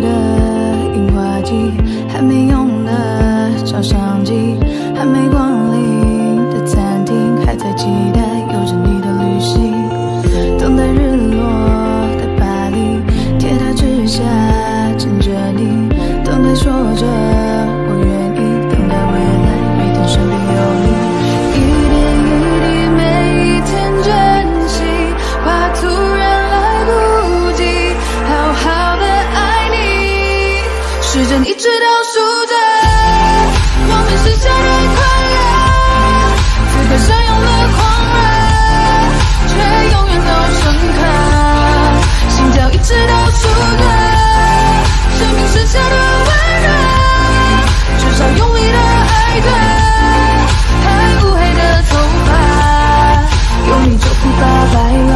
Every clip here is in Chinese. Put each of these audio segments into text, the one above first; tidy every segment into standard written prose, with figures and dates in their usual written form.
的樱花季，还没用的照相机，还没光临的餐厅，还在期待有着你的旅行，等待日落的巴黎，铁塔之下枕着你，等待说着我愿意，等待未来每天身边有你，一点一滴每一天珍惜，怕突然来不及好好的爱你，时针一直倒数着我们许下的快乐，此刻相拥的狂热却永远都深刻，心跳一直倒数着生命剩下的温热，至少用力的爱着还乌黑的头发，有你就不怕白了，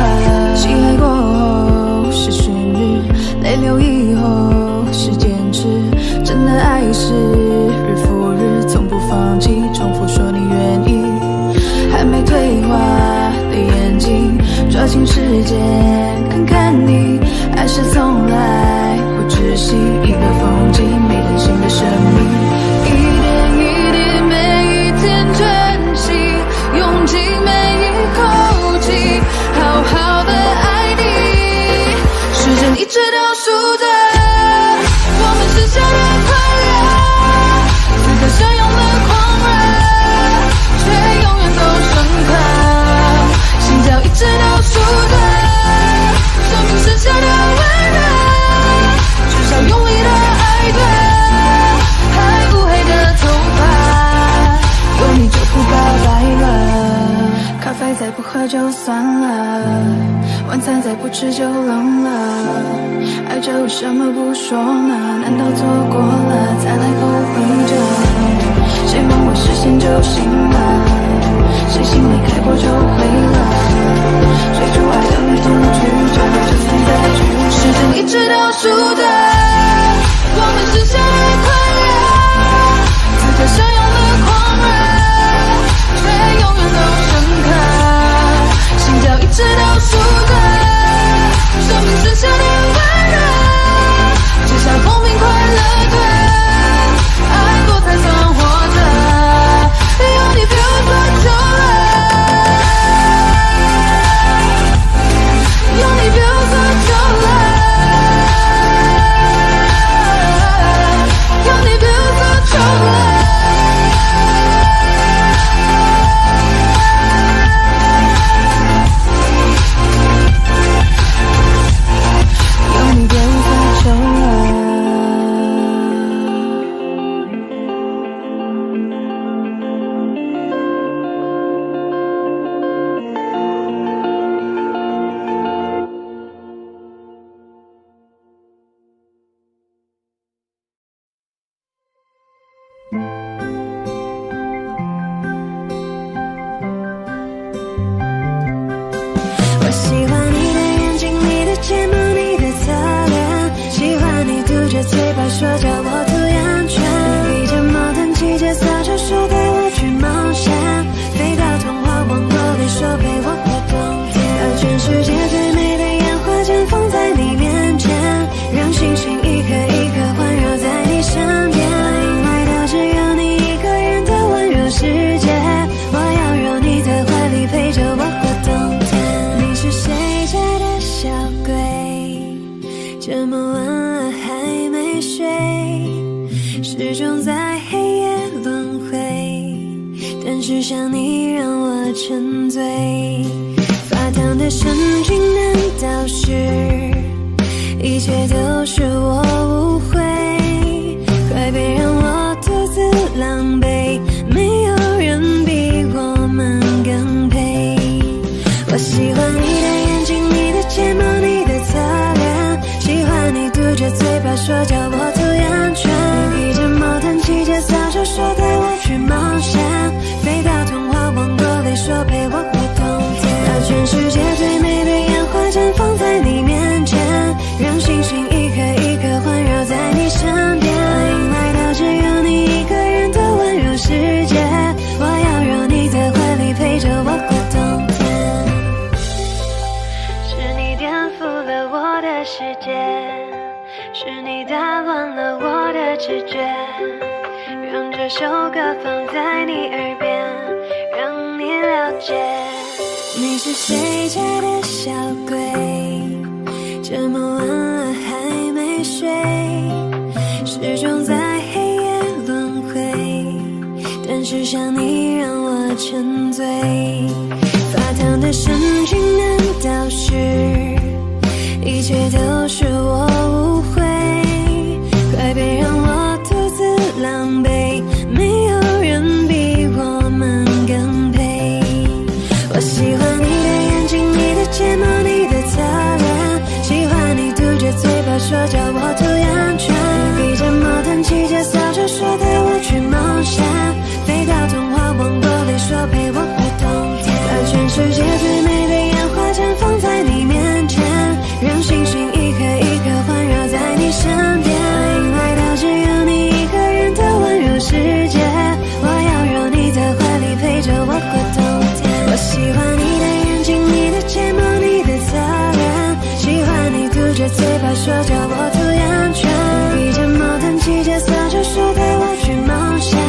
心爱过后是寻日，泪流以后是坚持，真的爱是日复日从不放弃，重复说你愿意，还没退化的眼睛抓紧时间看看你，爱是从来不窒息，一个风景没人性的生命，一点一滴每一天珍惜，用尽每一口气好好的爱你，时针一直倒数着我们许下的快乐，此刻相拥的狂热却永远都深刻，心跳一直倒数着生命剩下的温热，至少用力的爱着还乌黑的头发，有你就不怕白了，咖啡再不喝就算了，晚餐再不吃就冷了，爱着为什么不说呢？难道错过了才来后悔着？谁梦未实现就醒了，谁心没开过就毁了，追逐爱的旅途曲折，就算再曲折，时针一直倒数着我们许下的快乐，此刻相拥的狂热却永远都深刻，心跳一直倒数着生命剩下的温热，至少痛并快乐着，爱过才算活着，有你比我多久了，有你比我多久了，有你比我多久了，有你比我多久了。我喜欢你的眼睛，你的睫毛，你的侧脸，喜欢你嘟着嘴巴说叫我涂眼圈，披着毛毯骑着扫帚说带我去冒险，飞到童话王国里说陪我过冬天，把全世界最美的烟花绽放在你面前，让星星一颗一颗环绕在你身边，因为都只有你一个人的温柔世界，我要让你在怀里陪着我过冬天。你是谁家的小鬼？这么晚了还没睡，始终在黑夜轮回，但是想你让我沉醉。发烫的神经难道是一切都是我误会？快别让我独自狼狈，没有人比我们更配。我喜欢你的眼睛，你的睫毛，你的侧脸，喜欢你嘟着嘴巴说叫我涂眼圈，披着毛毯骑着扫帚说带我去冒险，飞到童话王国里说陪我过冬天，把全世界最美的烟花绽放在你面前，让星星一颗一颗环绕在你身边，因为都只有你一个人的温柔世界，我要让你在怀里陪着我过冬天。是你颠覆了我的世界，是你打视觉，让这首歌放在你耳边，让你了解。你是谁家的小鬼？这么晚了还没睡，始终在黑夜轮回，但是想你让我沉醉。发烫的神经难道是一切都是我误会？快别让我独自狼狈，没有人比我们更配。我喜欢你的眼睛，你的睫毛，你的侧脸，喜欢你嘟着嘴巴说叫我涂眼圈，你闭着毛毯骑着扫帚说带我去冒险，飞到童话王国里说陪我过冬天，把全世界最美的烟花绽放在你面前，让星星一颗一颗环绕在你身边，因为它只有你一个人的温柔世界，我要让你在怀里陪着我过冬天。我喜欢你的眼睛，你的睫毛，你的侧脸，喜欢你嘟着嘴巴说叫我涂眼圈，闭着毛毯骑着扫帚说带我去冒险，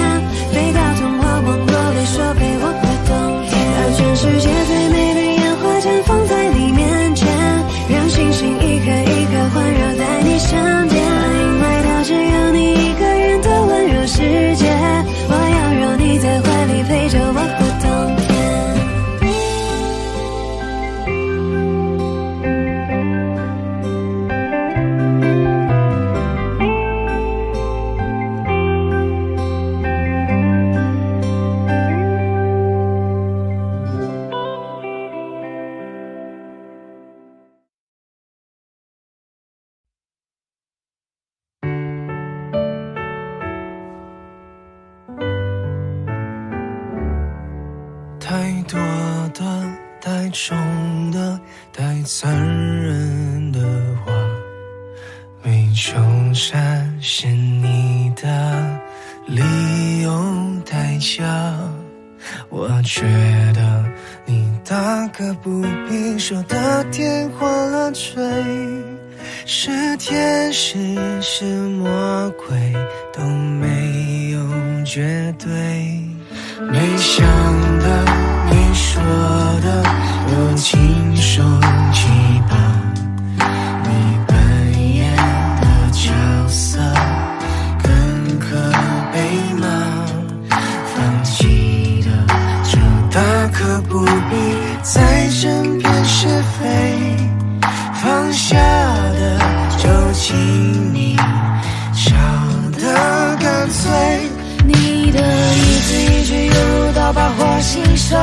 飞到童话王国里说陪我过冬天，把全世界最美的烟花绽放在你面前，让星星一颗一颗环绕在你身边，因为它只有你一个人的温柔世界，我要让你在怀里陪着我过冬天。太多的太重的太残忍的话，没求展现你的理由太假，我觉得你大可不必说的天荒了吹，是天使是魔鬼都没有绝对，没想的没说的都亲手击败，你扮演的角色更可被骂，放弃的就大可不必再争辩是非，放下的就请你笑得干脆，你的一字一句犹如刀疤划心上，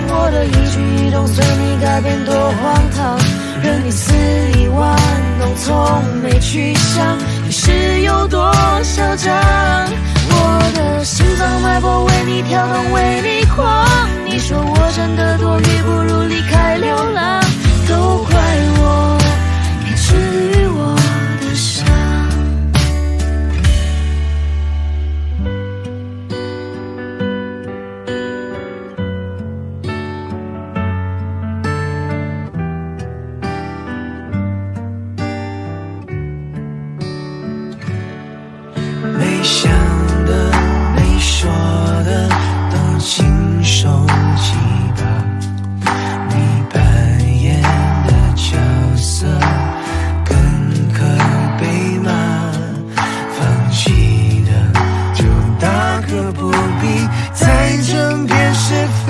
我的一举一动随你改变多荒唐，任你肆意玩弄，从没去想你是有多嚣张，我的心脏脉搏为你跳动为你狂，你说我真的多余不如离开流浪，都怪我没治愈我的伤。没想的没说的都亲手击败，你扮演的角色更可被骂，放弃的就大可不必再争辩是非，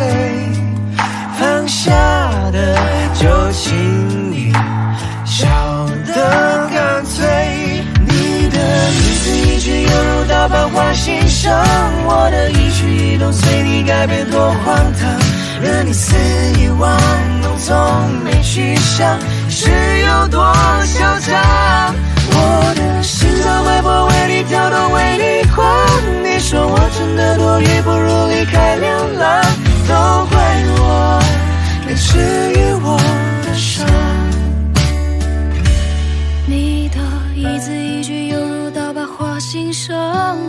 放下的就请你笑得干脆，你的一字一句犹如刀疤划心上，我的一举一动随你改变多荒唐，任你肆意玩弄，从没去想是有多嚣张，我的心脏脉搏为你跳动为你狂，你说我真的多余不如离开流浪，都怪我没治愈我的伤，你的一字一句犹如刀疤划心上，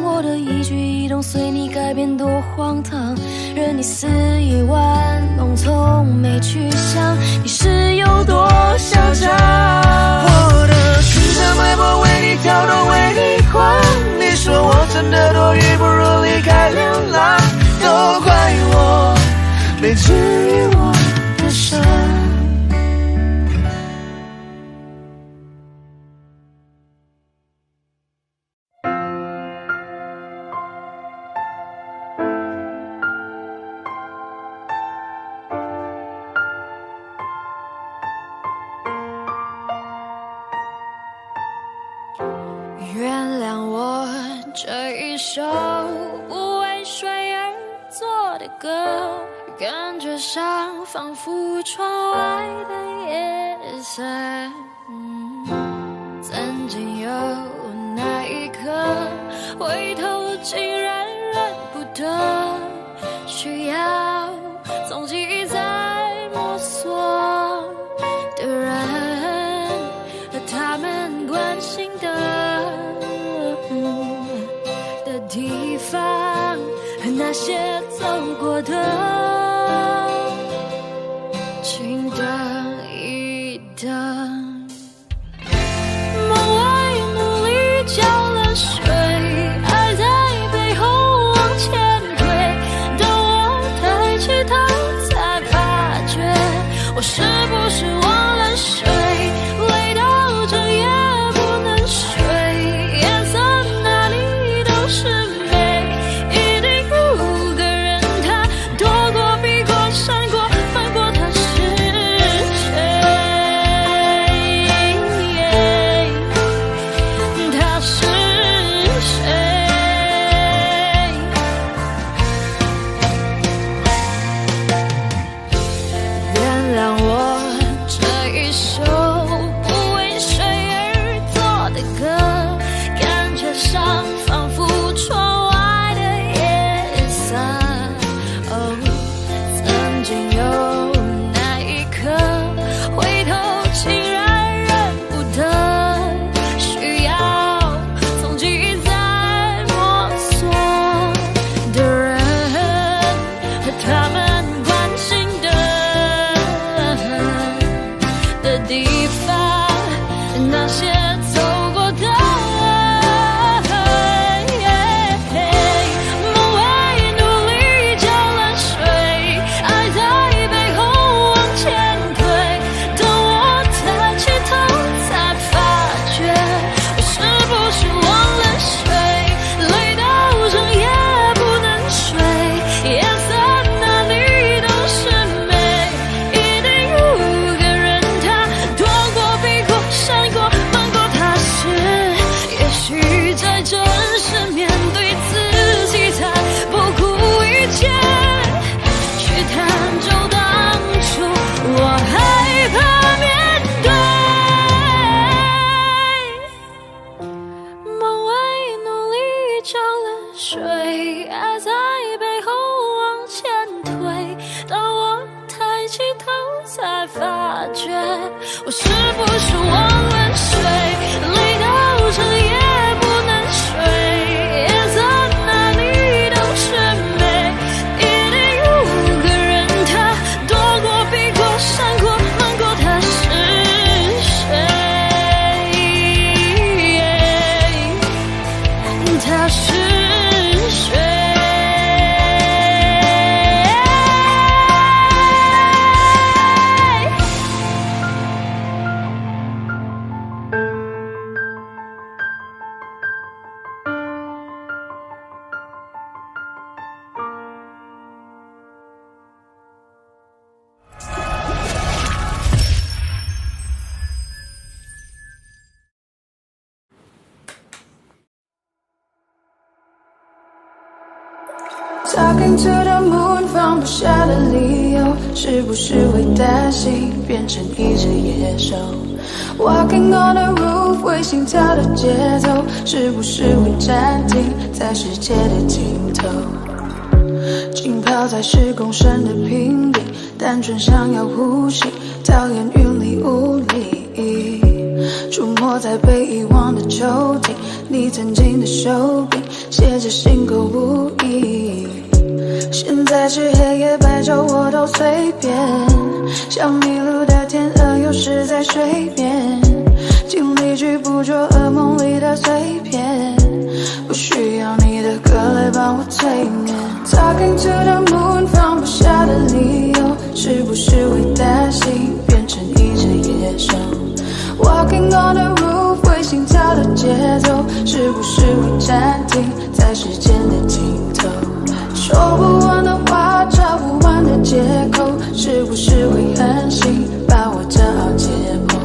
我的一举一动随你改变多荒唐，任你肆意玩弄，从没去想你是有多嚣张，我的心脏脉搏为你跳动为你狂，你说我没治愈我的伤。原谅我这一首不为谁而作的歌，感觉上仿佛窗外的夜色。曾经有那一刻，回头竟然认不得，需要从记忆再摸索的人和他们关心的地方，和那些走过的，请等一等。梦外努力浇了水，爱在背后往前推，等我抬起头才发觉，我是不是忘了睡，累到整夜不能睡，颜色哪里都是美，一定有个人他躲过避过闪过翻过，他是谁，他是谁。原谅我这一首不为谁而作的歌，感觉上仿佛窗外的夜色。曾经有那一刻，回头竟然认不得，需要从记忆再摸索的人和他们关心的地方，那些走过的。梦外努力浇了水，爱在背后往前推，等我抬起头才发觉，我是不是忘了睡，累到整夜不能睡，颜色哪里都是美，一定有个人他躲过避过闪过瞒过，他是也许在真实面对自己才不顾一切去探究当初我害怕面对。梦外努力浇了水，爱在背后往前推，当我抬起头才发觉，我是不是忘了睡，累到整夜不能睡，颜色哪里都是美，一定有个人他躲过避过闪过瞒过，他是谁，他是谁。Talking to the moon， 放不下的理由，是不是会担心变成一只野兽 ？Walking on the roof， 会心跳的节奏，是不是会暂停在世界的尽头？浸泡在10公升的瓶底，单纯想要呼吸，讨厌云里雾里。出没在被遗忘的抽屉，你曾经的手笔，写着心口不一。现在是黑夜白昼我都随便，像迷路的天鹅有时在水边，尽力去捕捉噩梦里的碎片，不需要你的歌来帮我做催眠。Talking to the moon， 放不下的理由，是不是会担心变成一只野兽 ？Walking on the roof， 会心跳的节奏，是不是会暂停在时间的尽头？说不完的话，找不完的借口，是不是会狠心把我骄傲解剖？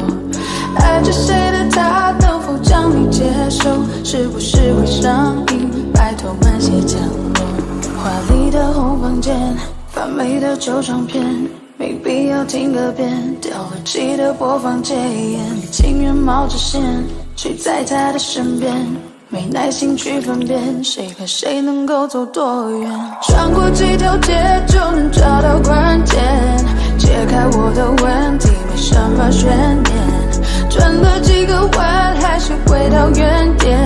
爱着谁的他，能否将你接受？是不是会上瘾？拜托慢些降落。华丽的红房间，完美的旧唱片，没必要听个遍。掉了记得播放戒烟，你情愿冒着险睡在他的身边。没耐心去分辨谁和谁能够走多远，穿过几条街就能找到关键，解开我的问题没什么悬念，转了几个弯还是回到原点，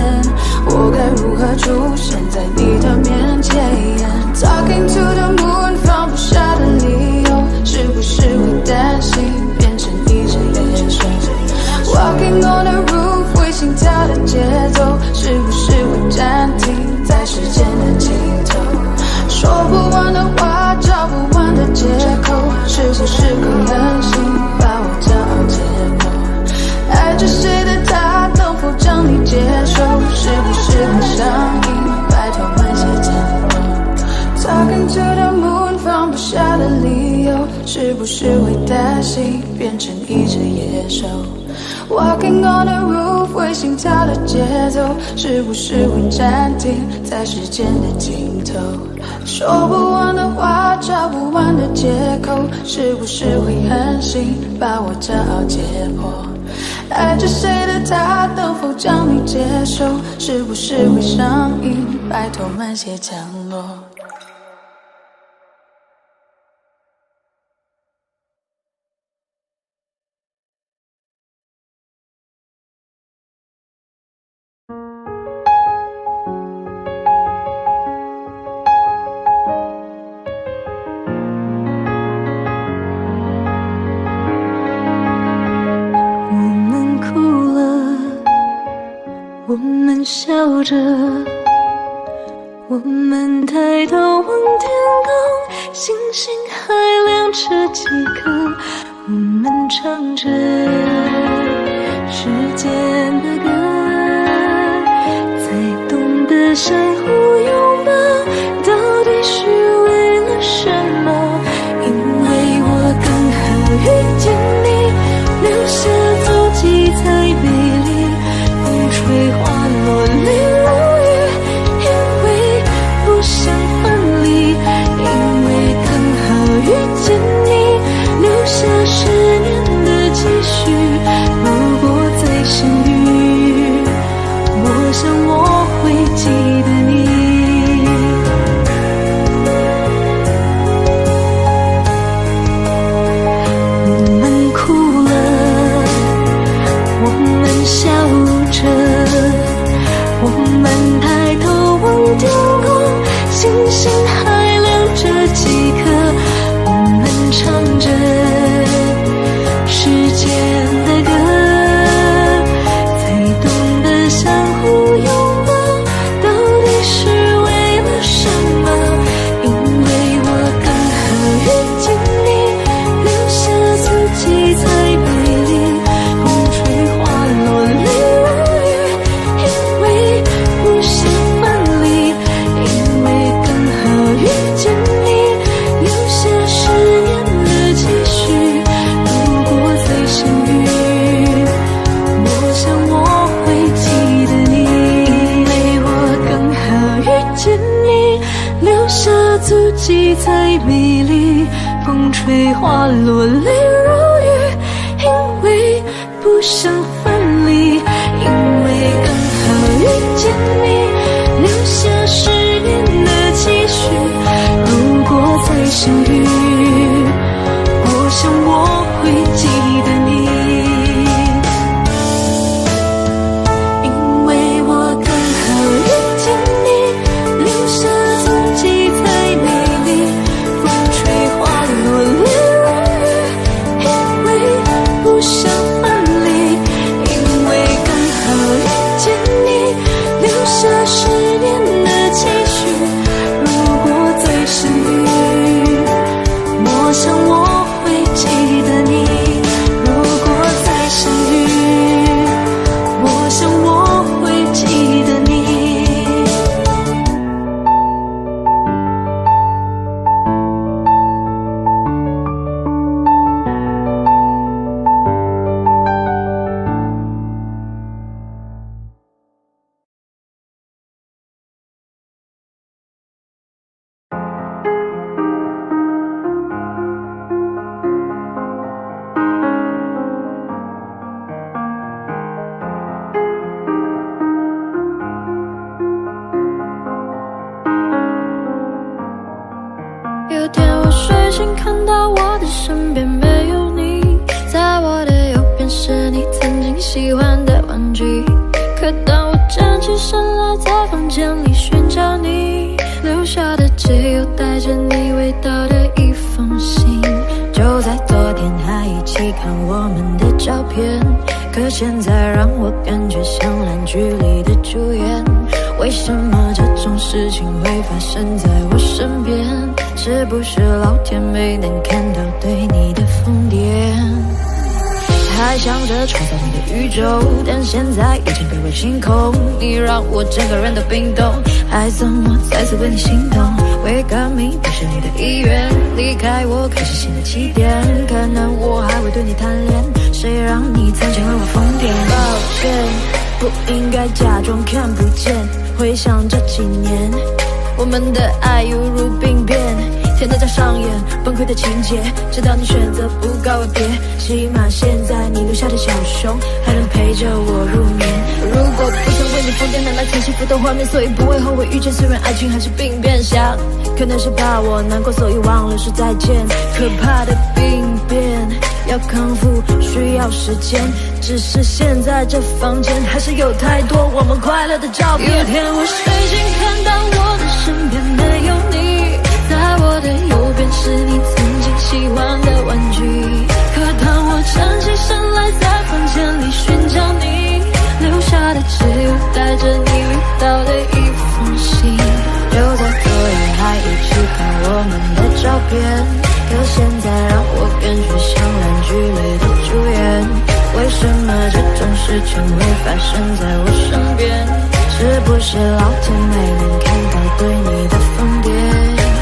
我该如何出现在你的面前 Talking to the moon， 放不下的理由，是不是会担心变成一只野兽 Walking on the roof， 会心跳的节奏，是不是会暂停在时间的尽头？说不完的话，找不完的借口，是不是会狠心把我骄傲解剖？爱着谁的他，能否将你接受？是不是会上瘾？拜托慢些降落。Talking to the moon， 放不下的理由，是不是会担心变成一只野兽？ Walking on the roof， 会心跳的节奏，是不是会暂停在时间的尽头？说不完的话，找不完的借口，是不是会狠心把我骄傲解剖？爱着谁的他，能否将你接受？是不是会上瘾？拜托慢些降落。我们笑着，我们抬头望天空，星星还亮着几颗。我们唱着时间的歌，才懂得相互拥抱，到底是为了什么？因为我刚好遇见你，留下足迹才美丽。 吹花落泪如雨，因为不想分离，因为刚好遇见你，留下10年的期许。如果再相遇，我想我会记得你。我们哭了，我们笑着。 我们抬头望天空，星星还亮着几颗。我们唱着时间的歌，才懂得相互拥抱，到底是为了什么？因为我刚好遇见你，留下足迹才美丽。风吹花落泪如雨。 不想分离，因为刚好遇见你，留下10年的期许。如果再相遇，我想我会记得你。因为我刚好遇见你，留下足迹才美丽。风吹花落泪如雨，因为不想分离，因为刚好遇见你，留下10年的期许。如果再相遇，我想我会记得你。因为我刚好遇见你，留下足迹才美丽。风吹花落泪如雨，因为不想分离，因为刚好遇见你，留下。到的一封信。就在昨天还一起看我们的照片，可现在让我感觉像烂剧里的主演。为什么这种事情会发生在我身边？是不是老天没能看到对你的疯癫？还想着创造你的宇宙，但现在已经被我清空。你让我整个人都冰冻，还怎么再次为你心动？为革命不是你的意愿，离开我开始新的起点。可能我还会对你贪恋，谁让你曾经为我疯癫？抱歉，不应该假装看不见。回想这几年，我们的爱犹如病变，天天在上演崩溃的情节，直到你选择不告而别。起码现在你留下的小熊还能陪着我入眠。如果不想为你疯癫，拿来曾幸福的画面，所以不会后悔遇见。虽然爱情还是病变，想可能是怕我难过，所以忘了说再见。可怕的病变要康复需要时间，只是现在这房间还是有太多我们快乐的照片。有天我睡醒看到我的身边没有你，在我的右边是你曾经喜欢的玩具。可当我站起身来在房间里寻找你，留下的只有带着你味道的一封信。就在昨夜还一起看我们的照片，可现在让我感觉像烂剧里的主演。为什么这种事情会发生在我身边？是不是老天没能看到对你的疯癫？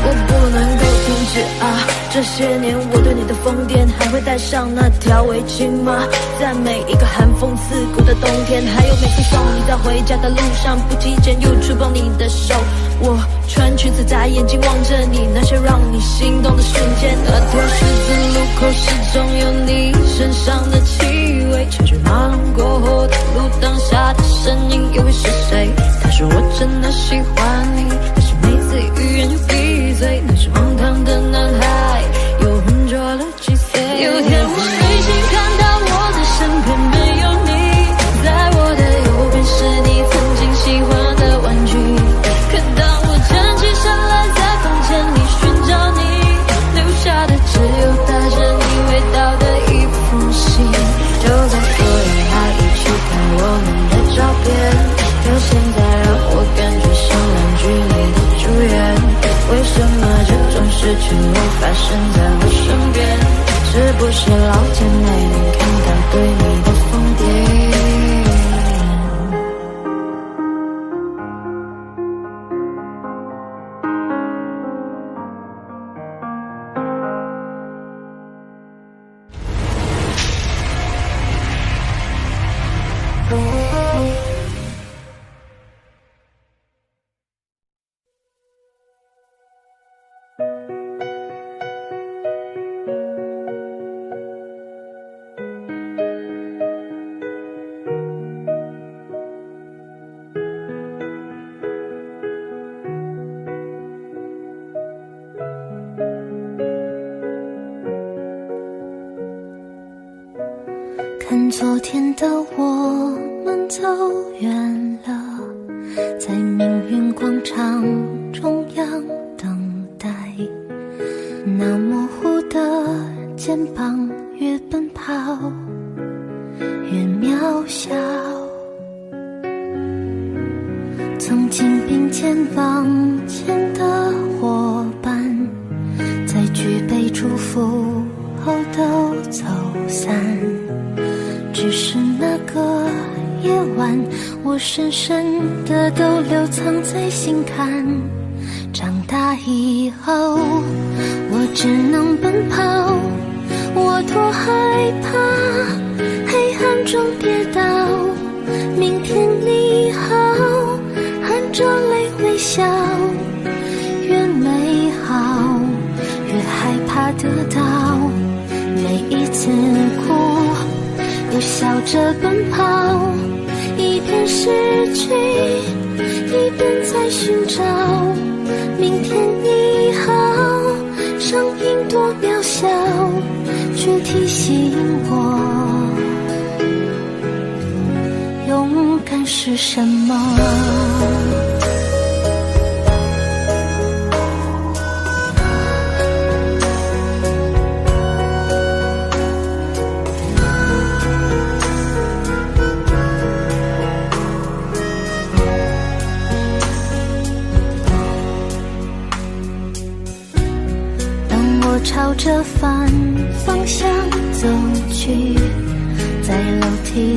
我不能够停止啊，这些年我对你的疯癫，还会带上那条围巾吗？在每一个寒风刺骨的冬天，还有每次送你在回家的路上，不经意间又触碰你的手。我穿裙子在眼睛望着你，那些让你心动的瞬间。那条十字路口始终有你身上的气味，车水马龙过后的路灯下的身影又会是谁？他说我真的喜欢你，但是每次欲言又闭嘴，那是荒唐的男孩又浑浊了几岁。有天我睡醒看到我的身边没有你，在我的右边是你曾经喜欢的玩具。可当我站起身来在房间里寻找你，留下的只有带着你味道的一封信。就在昨夜还一起看我们的照片，可现在让我感觉像烂剧里的主演。为什么这种事情会发生在我身边？是不是老天没能看到对你的疯癫？看昨天的我们走远了，在命运广场中央等待，那模糊的肩膀越奔跑越渺小。曾经并肩往前的伙伴，在举杯祝福后都走散。只是那个夜晚，我深深的都留藏在心坎。长大以后，我只能奔跑，我多害怕黑暗中跌倒。明天你好，含着泪微笑，越美好越害怕得到。每一次哭我笑着奔跑，一边失去一边在寻找。明天你好，声音多渺小，却提醒我勇敢是什么。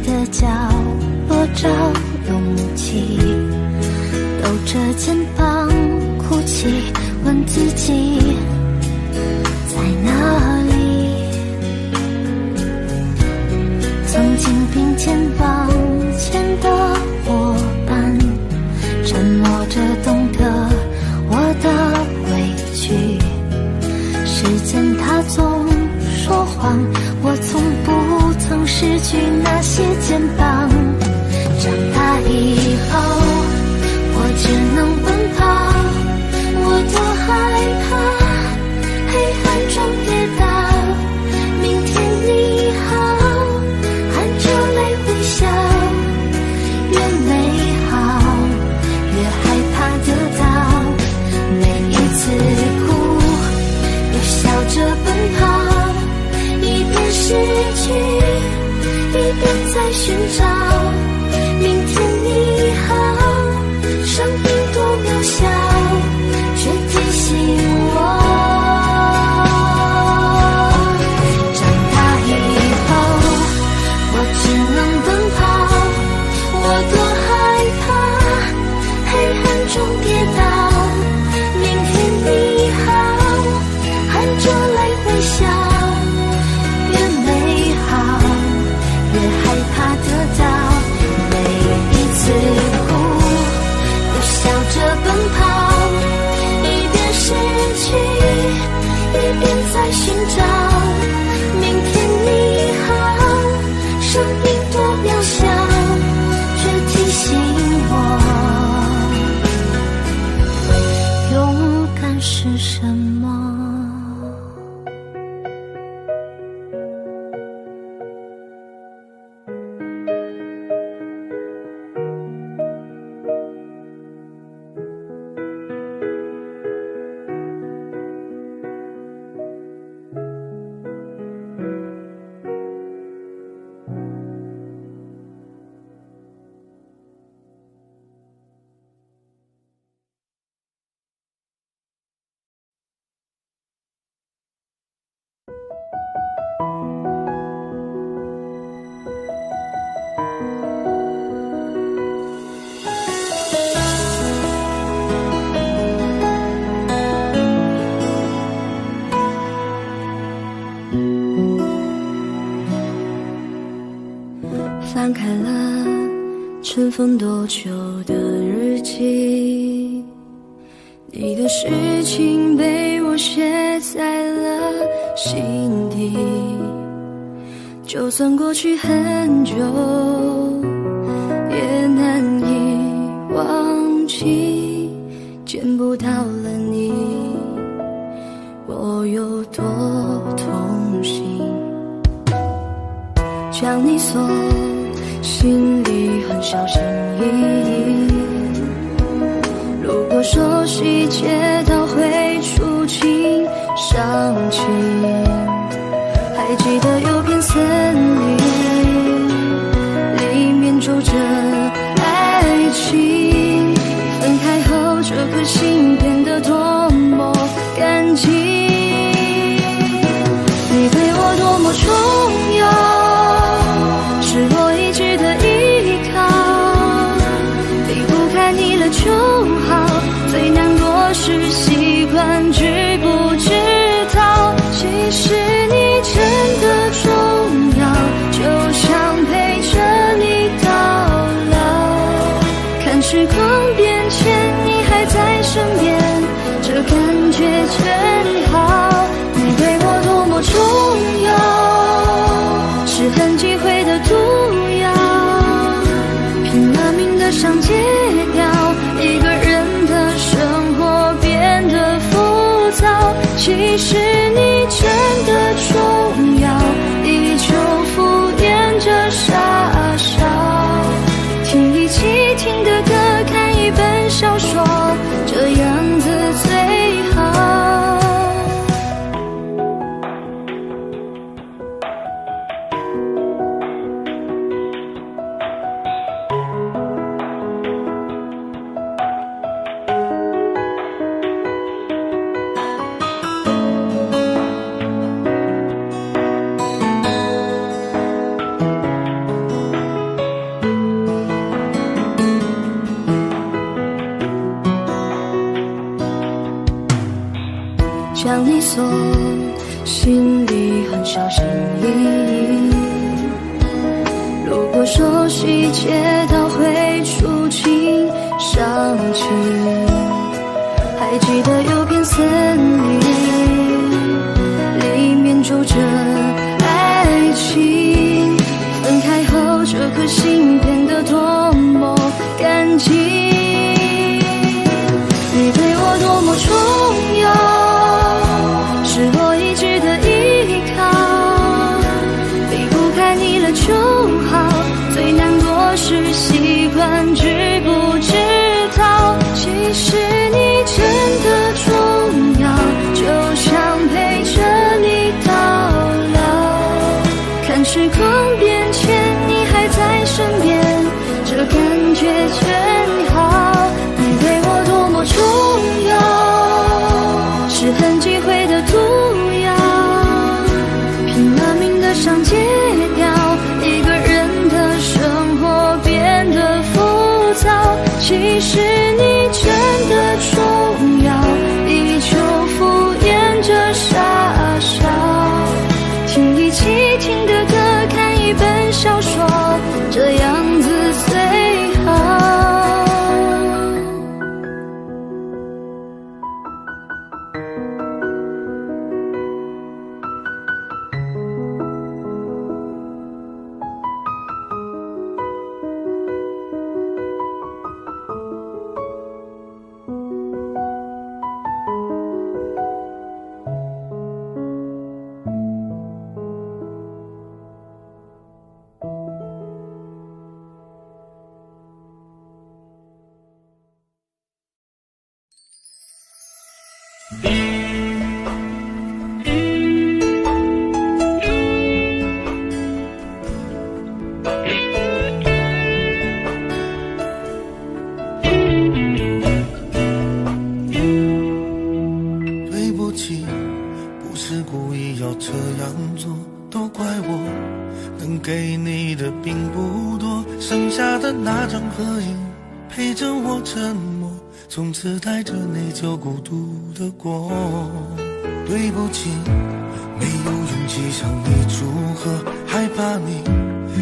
己的角落找勇气，抖着肩膀哭泣，问自己在哪里。曾经并肩往前的伙伴，沉默着懂得我的委屈。时间它总说谎，我从不曾失去那些肩膀。长大以后我只能奔跑，我多害怕黑暗中跌倒。明天你好，含着泪微笑，越美好越害怕得到。每一次哭又笑着奔跑，一边失去一边在寻找。明天你好，生命多渺小，却提醒我，长大以后我只能奔跑，我多害怕黑暗中跌倒。明天你好，含着泪微笑，越美好越害怕得到。每一次哭又笑着奔跑，一边失去一边在寻找。明天你好，生命多渺小，却提醒我，勇敢是什么。翻开了尘封多久的日记，你的事情被我写在了心底。就算过去很久，也难以忘记。见不到了你，我有多痛心。将你锁心里很小心翼翼，如果说细节都会触景伤情。还记得有片森林，里面住着爱情，分开后这颗心变得多么干净。你对我多么重要，是我一直的依靠，离不开你了就好。最难过是习惯知不知道，其实你真的重要，就想陪着你到老。看时光变迁，你还在身边，这感觉真好。你对我多么重要，是很忌讳的毒药，拼了命的想戒掉，一个人的生活变得浮躁。其实你真的重要，依旧敷衍着傻笑，听一起听的歌，看一本小说，这样子最好。小心翼翼。如果说细节都会触景伤情，还记得有片森林，里面住着爱情。分开后，这颗心变得多么干净。你对我多么重要，是我一直的依靠。离不开你了就好，最难过是习惯知不知道，其实你真的重要，就想陪着你到老。看时光变迁，你还在身边，这感觉真好。你对我多么重要，是很忌讳的毒药，拼了命的想戒掉，一个人的生活变得浮躁。其实你真的重要，依旧敷衍着傻笑，听一起听的歌，看一本小说，这样子最好。对不起，不是故意要这样做，都怪我能给你的并不多，剩下的那张合影陪着我沉默，从此带着内疚孤独的过。对不起，没有勇气向你祝贺，害怕你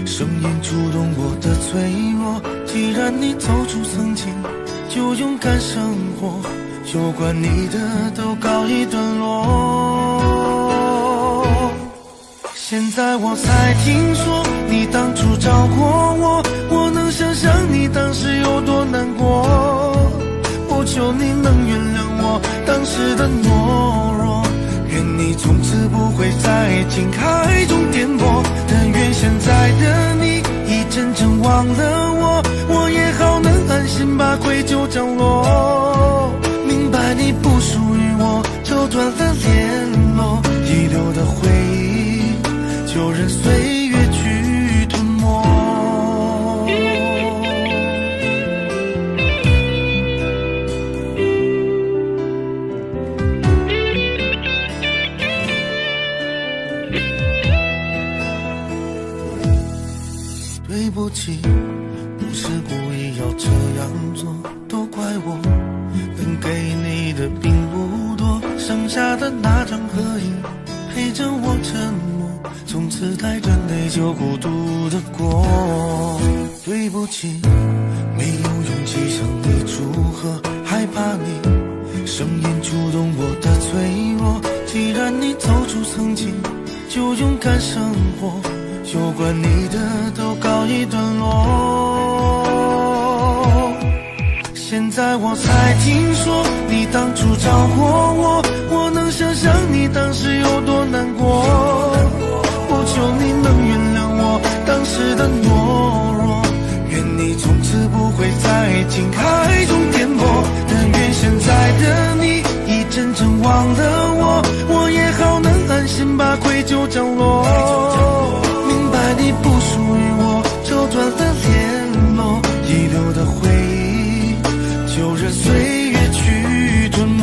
声音触动我的脆弱。既然你走出曾经，就勇敢生活，有关你的都告一段落。现在我才听说你当初找过我，我能想象你当时有多难过。我求你能原谅我当时的懦弱，愿你从此不会在情海中颠簸。但愿现在的你已真正忘了我，我也好能安心把愧疚降落。明白你不属于我，就断了联络，遗留的回忆就任岁月去吞没。对不起，不是故意要这样做，都怪我能给你的并不多，剩下的那张合影陪着我沉默，从此带着内疚孤独的过。对不起，没有勇气向你祝贺，害怕你声音触动我的脆弱。既然你走出曾经，就勇敢生活，有关你的都告一段落。现在我才听说你当初找过我，我能想象你当时有多难过。我求你能原谅我当时的懦弱，愿你从此不会在情海中颠簸。但愿现在的你已真正忘了我，我也好能安心把愧疚降落。明白你不属于我，就断了联络，遗留的回忆就任岁月去吞没。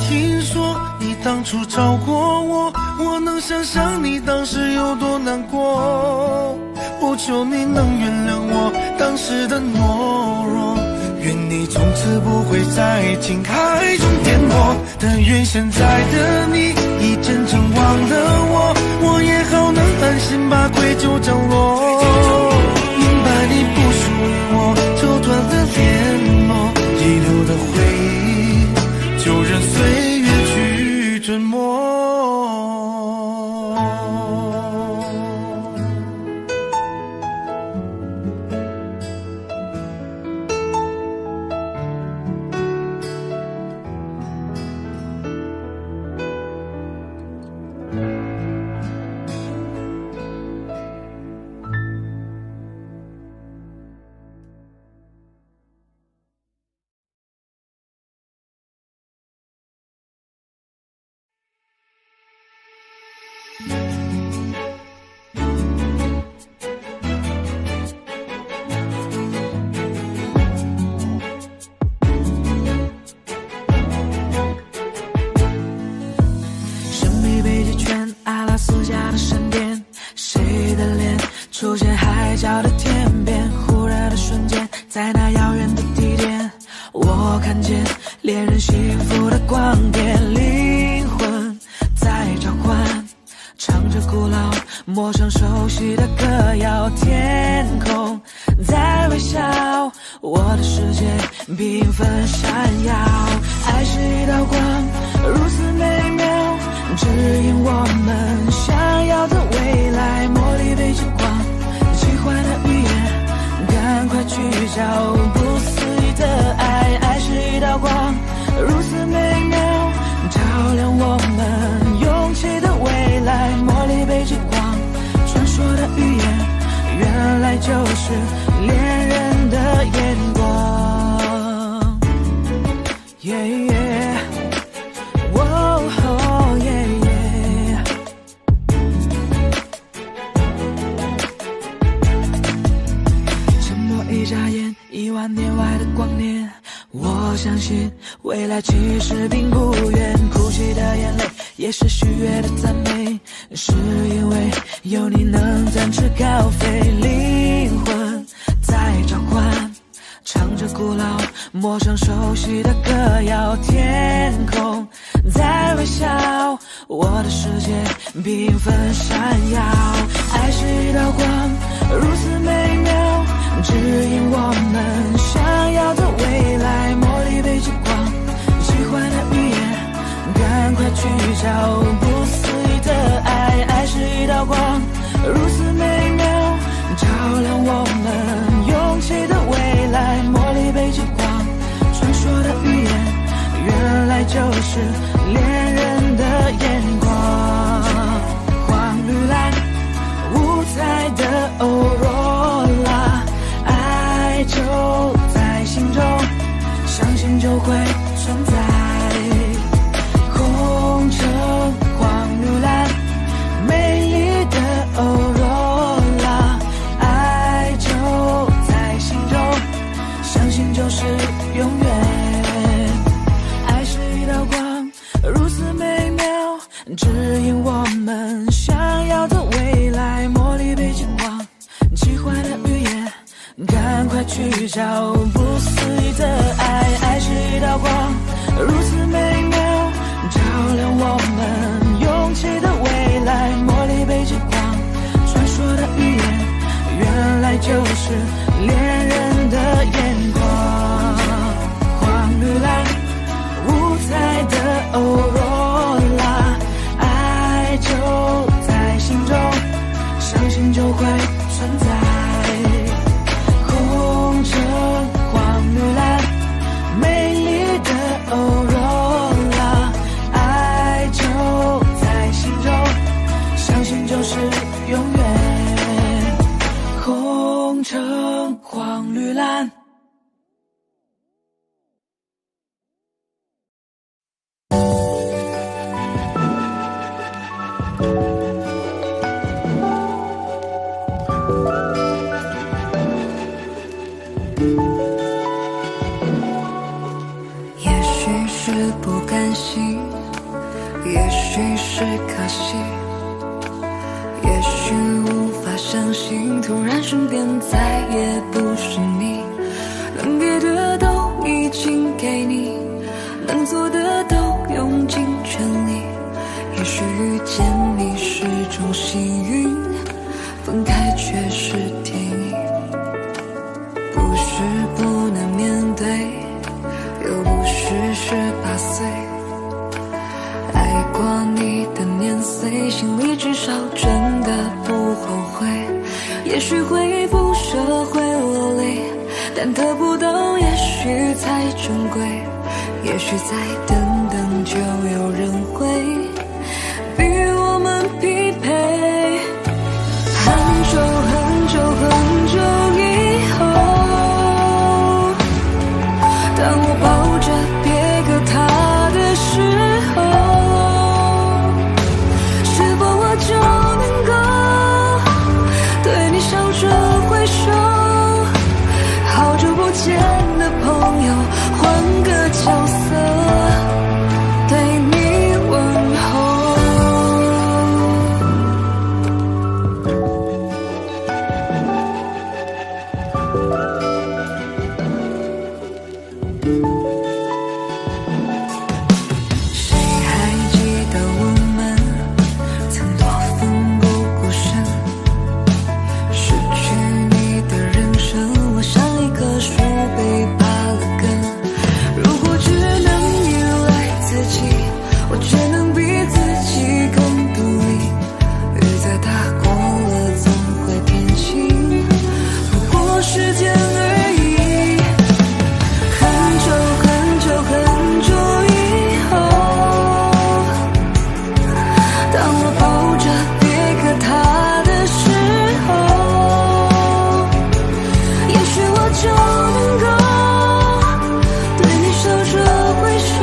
听说你当初找过我，我能想象你当时有多难过。我求你能原谅我当时的懦弱，愿你从此不会在情海中颠簸。但愿现在的你已真正忘了我，我也好能安心把愧疚降落。明白你不属于我，就断了联络，遗留的回忆就任岁月去吞没。出现海角的天边，忽然的瞬间，在那遥远的地点，我看见恋人幸福的光点，灵魂在召唤，唱着古老陌生熟悉的歌谣，天空在微笑，我的世界缤纷闪耀，爱是一道光，如此美妙，指引我们想要的未来，茉莉被之光，奇幻的语言，赶快聚焦不思议的爱，爱是一道光，如此美妙，照亮我们勇气的未来，茉莉被之光，传说的语言，原来就是恋人的眼光。Yeah, yeah. Whoa, yeah, yeah. 沉默一眨眼，10000年外的光年，我相信未来其实并不远，哭泣的眼泪也是喜悦的赞美，是因为有你能展翅高飞，灵魂在召唤，唱着古老陌生熟悉的歌谣，天空在微笑，我的世界缤纷闪耀，爱是一道光，如此美妙，指引我们想要的未来，茉莉被之光，喜欢的语言，赶快聚焦不思议的爱，爱是一道光，如此美妙，照亮我们勇气的未来，茉莉被之光，传说的语言，原来就是恋人的眼光，黄绿蓝五彩的欧若拉，爱就在心中，相信就会存在，红橙黄绿蓝，美丽的欧若拉，爱就在心中，相信就是永远，爱是一道光，如此美妙，指引我们想要的未来，茉莉被之光，奇幻的语言，赶快聚焦不思议的爱，爱是一道光，如此美妙，照亮我们勇气的未来，茉莉被之光，传说的语言，原来就是恋人的眼光，黄绿蓝五彩的欧若拉，爱就在心中，相信就会存在，红橙黄也许是可惜，也许无法相信，突然身边再也不是你，能给的都已经给你，能做的都用尽全力。也许遇见你是种幸运，分开却是天意。不是不能面对，又不是18岁。爱过你的年岁，心里至少真的不后悔。也许会不舍，会落泪，但得不到也许才珍贵。也许再等等就有人会比我们匹配。很久很久很久以后，当我抱着别个他的时候，是否我就能够对你笑着挥手？好久不见的朋友，换个角色对你问候。谁还记得我们曾多奋不顾身？失去你的人生，我像一棵树被拔了根。如果只能依赖自己，我却能比自己更独立。雨再大过了总会天晴，不过时间而已。很久很久很久以后，当我抱着别个他的时候，也许我就能够对你笑着挥手。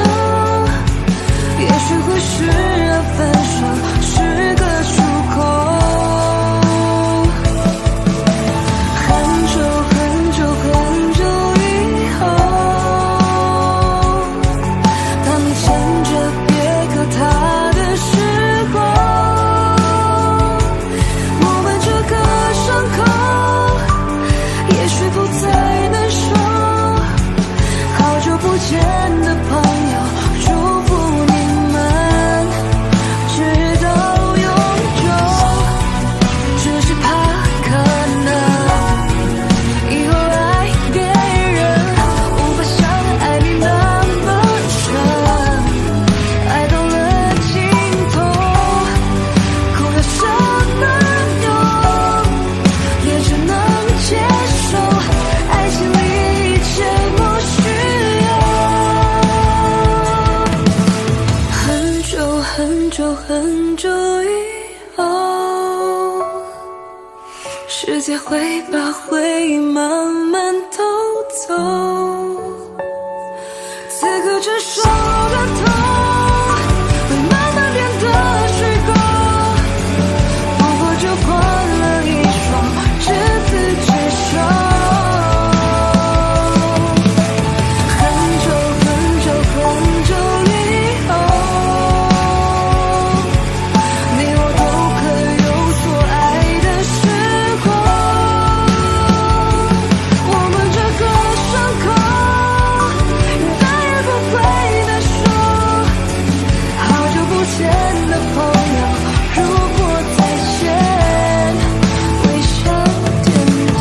也许会是分手是个出口。很久很久很久以后，当你牵着别个他的时候，我们这个伤口也许不再难受。好久不见的朋友，祝福你们直到永久。只是怕可能以后爱别人无法像爱你那么深，爱到了尽头，哭有什么用？也只能接受，爱情里一切不需要。很久很久很久以后，世界会把回忆慢慢偷走，此刻这首歌头会慢慢变得虚构，不过就换了一双执子之手。很久很久很久以后，你我都可有所爱的时候，我们这个伤口再也不会难受。好久不见的朋友，如果再见，微笑点头。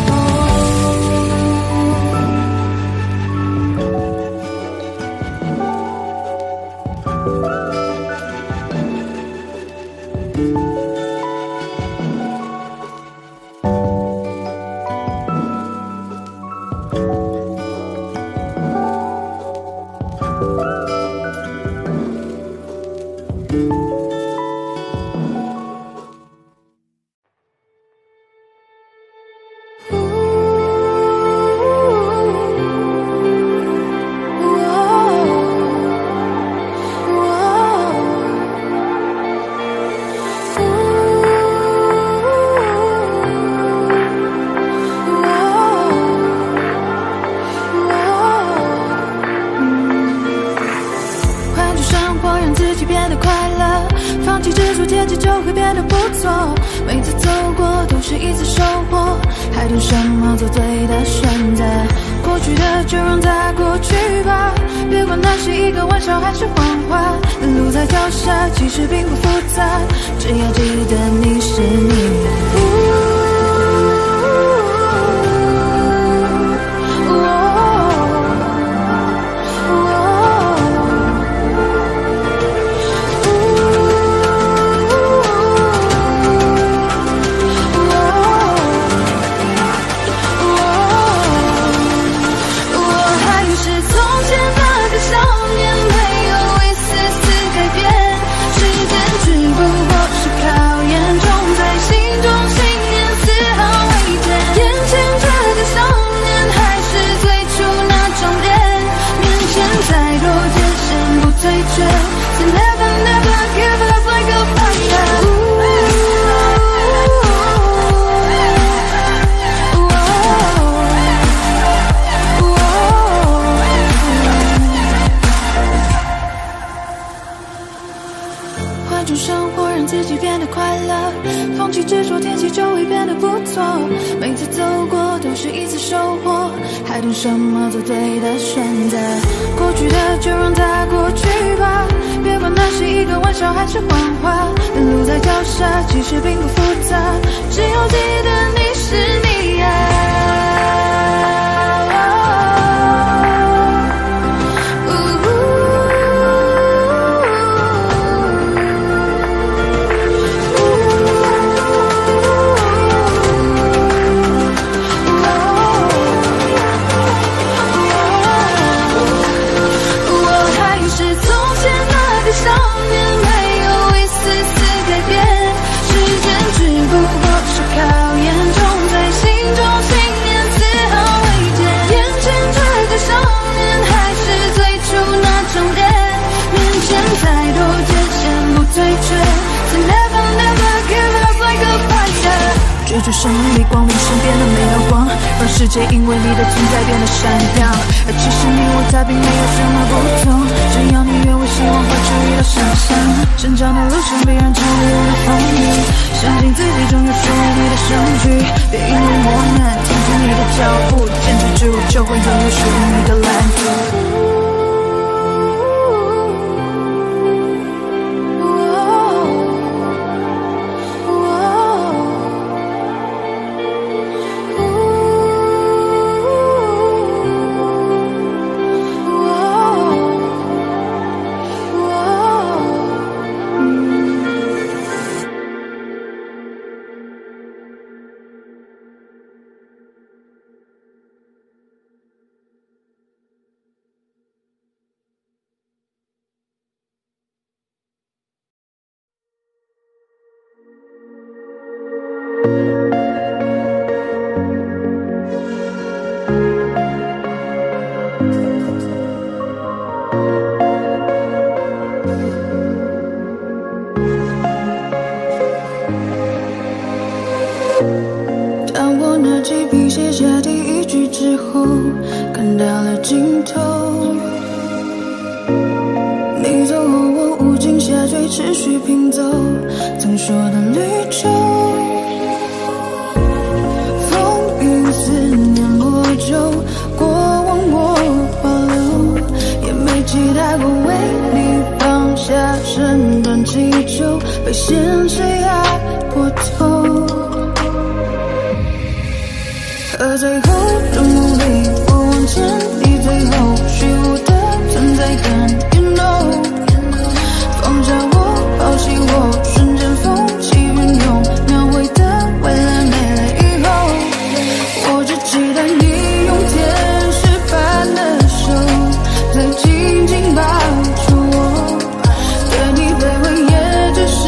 换种生活让自己变得快乐，弃执着，天气就会变得不错。每次走过都是一次收获，还等什么做对的选择？过去的就让它过去吧，别管那是一个玩笑还是谎话。路在脚下，其实并不复杂，只要记得你是你。换种生活让自己变得快乐，放弃执着，天气就会变得不错。每次走过都是一次收获，还等什么做对的选择？过去的就让它过去吧，别管那是一个玩笑还是谎话。路在脚下，其实并不复杂，只要记得你是你追逐生命光临身边的每道光，让世界因为你的存在变得闪亮。而其实你我他并没有什么不同，只要你愿，我希望会注意到想象。成长的路上必然经历了风雨，相信自己终有属于你的胜局。别因为磨难停止你的脚步，坚持住就会拥有属于你的蓝图。当我拿起笔写下第一句之后，看到了尽头。你走后，我无尽下坠，持续拼凑曾说的旅程。风雨思念魔咒，过往我保留，也没期待过为你放下身段祈求，被现实压过头。而最后的努力，我往前，你最后虚无的存在感 ，You know， 放下我，抛弃我，瞬间风起云涌，描绘的未来没了以后，我只期待你用天使般的手，再紧紧抱住我，对你卑微也只是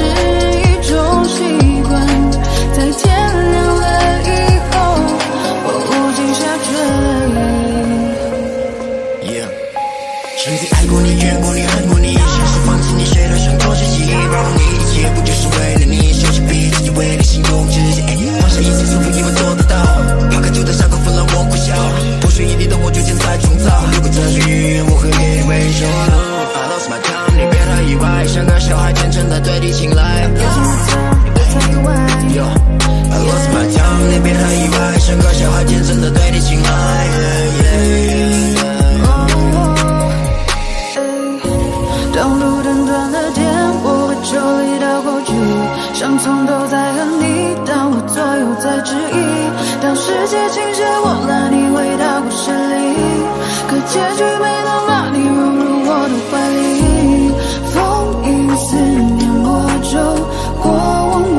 一种习惯，在天亮了以后。曾经爱过你，怨过你，恨过你，个小孩天真的对你青睐。别这么脏，你别太意外。I lost my tongue， 你别太意外，是个小孩天真的对你青睐。当路灯断了电，我会抽离到过去，伤痛都在和你，当我左右在质疑，当世界倾斜，我拉你回到故事里，可结局没能把你融入我的怀里。风影思念我就过往我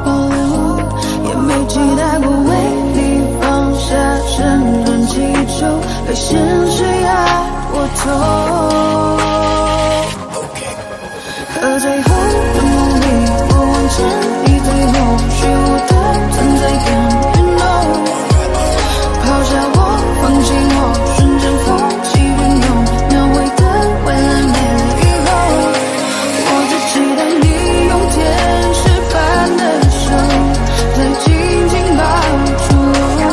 保留，也没期待过为你放下整段祈求，被现实压我头。和最后的梦里，我望见你最后虚无的存在感 ，You know， 抛下我，放弃我，瞬间风起云涌，描绘的未来没了以后，我只期待你用天使般的手，再紧紧抱住我，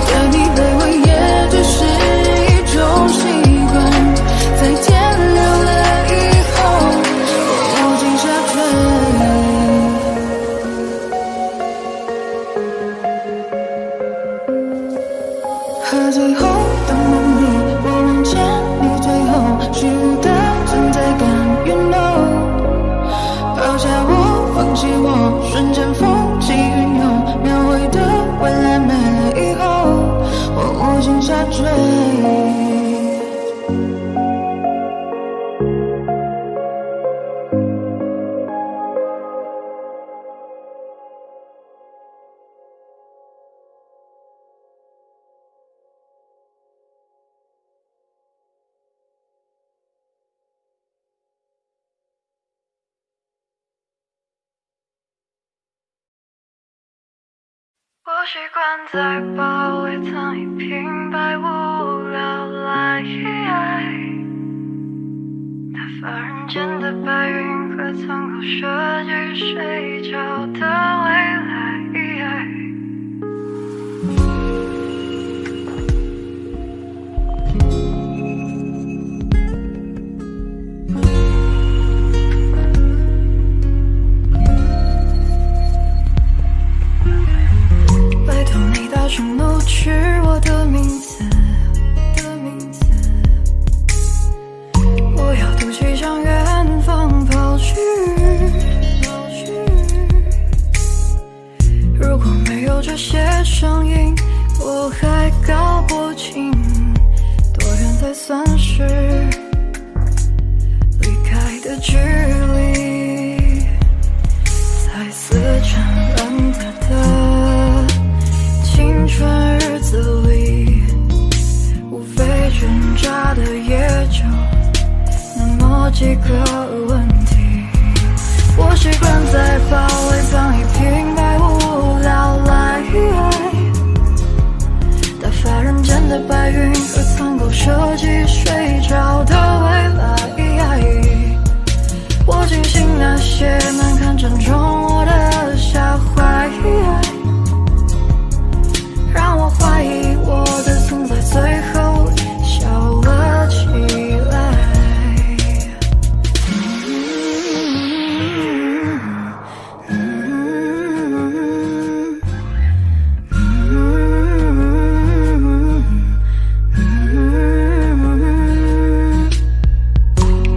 对你卑微也只是一种习惯，在天亮了以后。和最后的梦里，我望见你最后虚无的存在感 ，You know， 抛下我，放弃我，瞬间风起云涌，描绘的未来没了以后，我无情下坠。我习惯在包围藏一瓶百无聊赖，打发人间的白云和苍口设计睡觉的未来。承诺去我的名字，我要赌气向远方跑去。如果没有这些声音，我还搞不清多远才算是离开的距离。在似沉蓝的青春日子里，无非挣扎的也就那么几个问题。我习惯在包围藏一瓶百无聊赖，打发人间的白云和苍狗设计睡着的未来。我庆幸那些难堪正中我的下怀，让我怀疑我的存在最后笑了起来。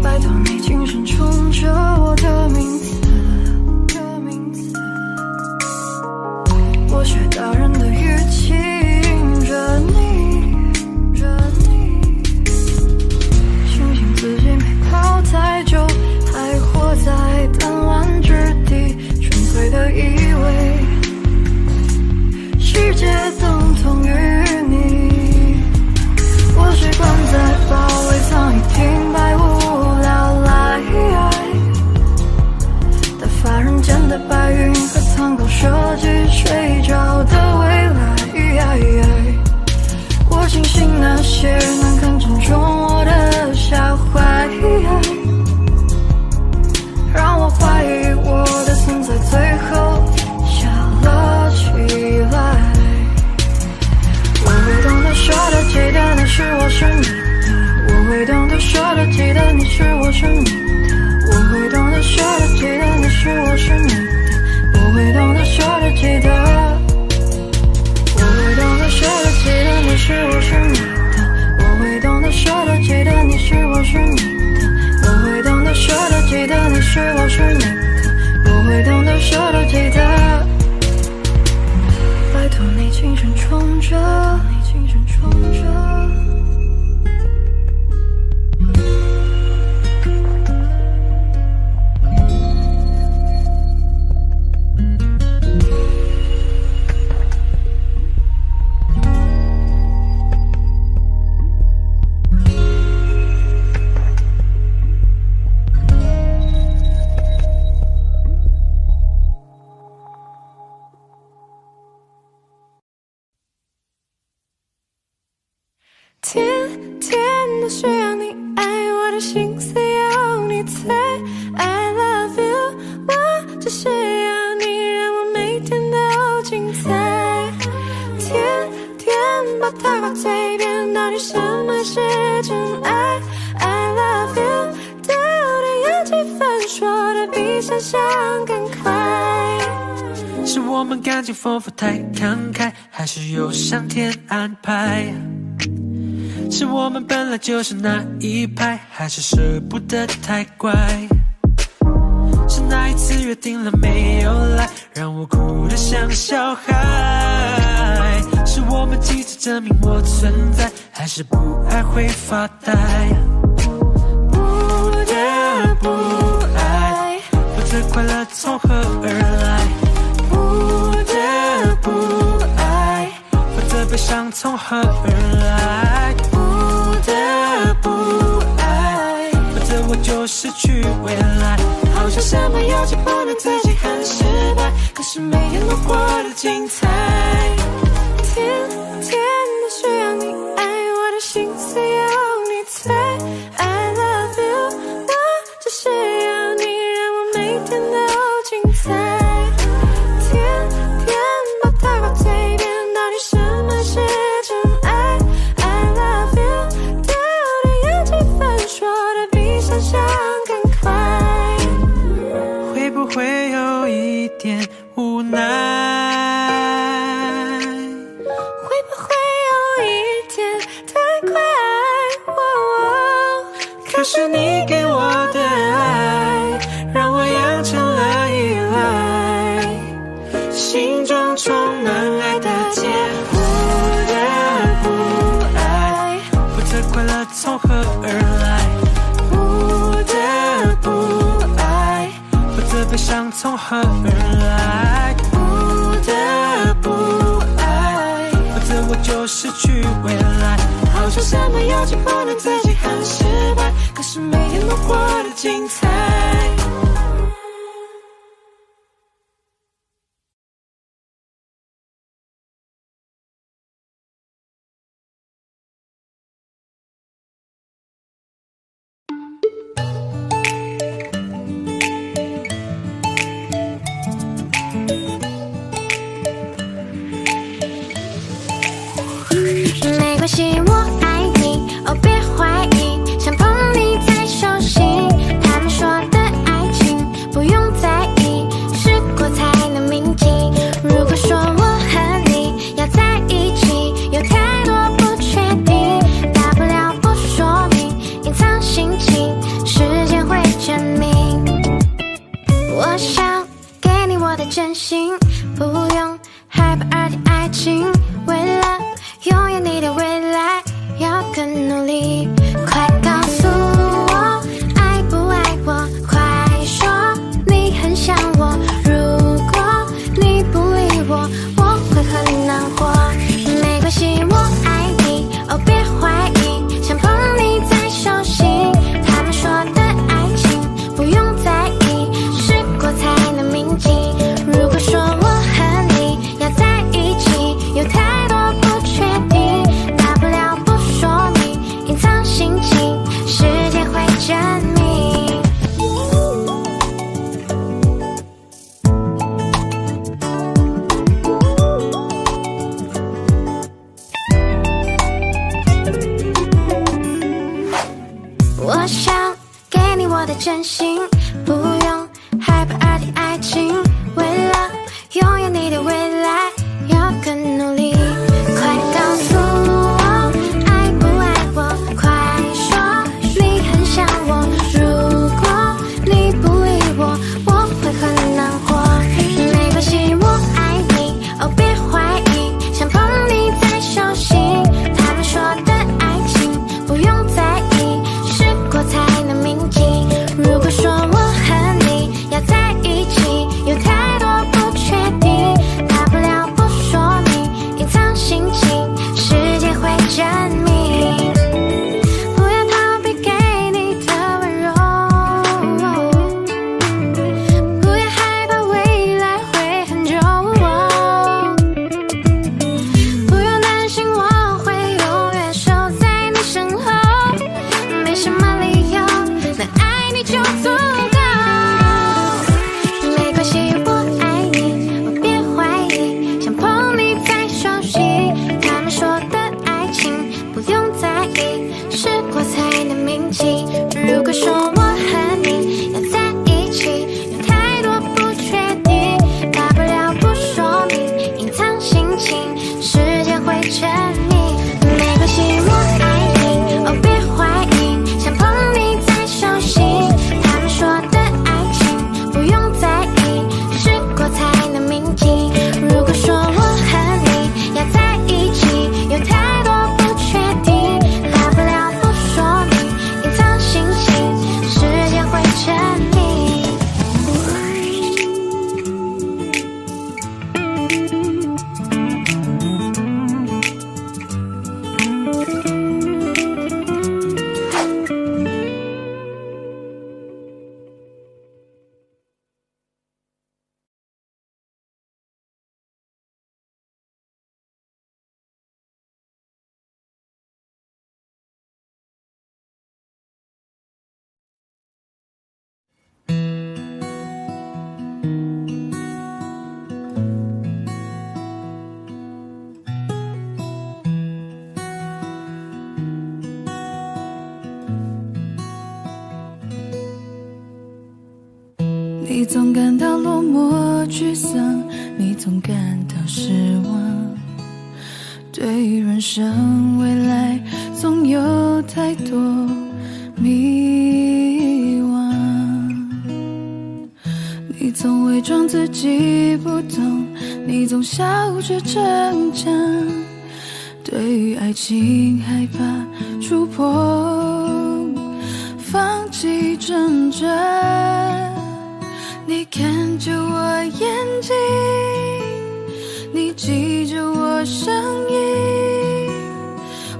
拜托你轻声冲着我的名字，我学大人的语气迎着你，庆幸自己没跑太久，还活在弹丸之地，纯粹的以为世界等同于你。我习惯在包围藏一瓶百无聊赖，打发人间的白云和苍狗设计睡着的未来。我庆幸那些难堪正中我的下怀，让我怀疑我的存在最后笑了起来。我会懂得说的记得你是我是你的，我会懂得说的记得你是我是你的，我会懂我是你的，我会懂得舍得记得。拜托你轻声冲着，你轻声冲着。天天都需要你爱，我的心思有你猜。I love you， 我只是要你让我每天都精彩。天天把它挂嘴边，到底什么是真爱 ？I love you， 对我的有几分说的比想象更快。是我们感情丰富太慷慨，还是有上天安排？是我们本来就是那一派，还是舍不得太乖？是那一次约定了没有来，让我哭得像小孩？是我们急着证明我存在，还是不爱会发呆？不得不爱，不知快乐从何而来？不得不爱，不知悲伤从何而来？不得不爱，否则我就失去未来。好像什么有期不能自己很失败，可是每天都过得精彩。天天都需要你爱，我的心思有你猜。I love you， 我只是要你让我每天都精彩。天天把它挂嘴边，到底什么是真爱 ？I love you， 对我的有几分说的比想象更快。会不会有一点无奈？会不会有一天太快？可是你给我的爱，让我养成了依赖，心中充满爱的结。不得不爱，不知快乐从何而来？不得不爱，不知悲伤从何而来？不得不爱，否则我就失去未来。好像什么有期不能自己很失败，可是每天都过得精彩。没关系，我爱你，哦别怀疑，想碰你才手心。他们说的爱情不用在意，试过才能铭记。如果说我和你要在一起，有太多不确定，大不了不说明，隐藏心情，时间会证明。我想给你我的真心，不用害怕二的爱情，为了拥有你的未来，要更努力。快告诉我，爱不爱我？快说，你很想我。如果你不理我，我会很难过。没关系，我爱你，哦别怀疑，想碰你在手心。他们说的爱情不用在意，试过才能铭记。如果说我和你要在一起，有太你总感到落寞沮丧，你总感到失望，对人生未来总有太多迷惘。你总伪装自己不懂，你总笑着逞强，对于爱情害怕触碰，放弃挣扎。你看着我眼睛，你记着我声音，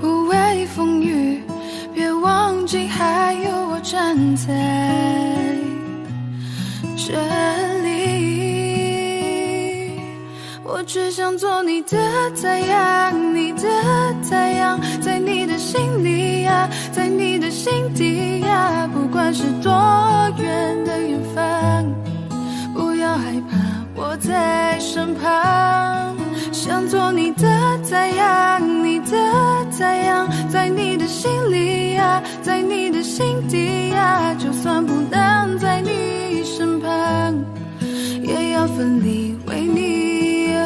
无畏风雨，别忘记还有我站在这里。我只想做你的太阳，你的太阳，在你的心里呀，在你的心底呀，不管是多远的远方，不要害怕，我在身旁。想做你的太阳，你的太阳，在你的心里呀，在你的心底呀，就算不能在你身旁，也要奋力为你而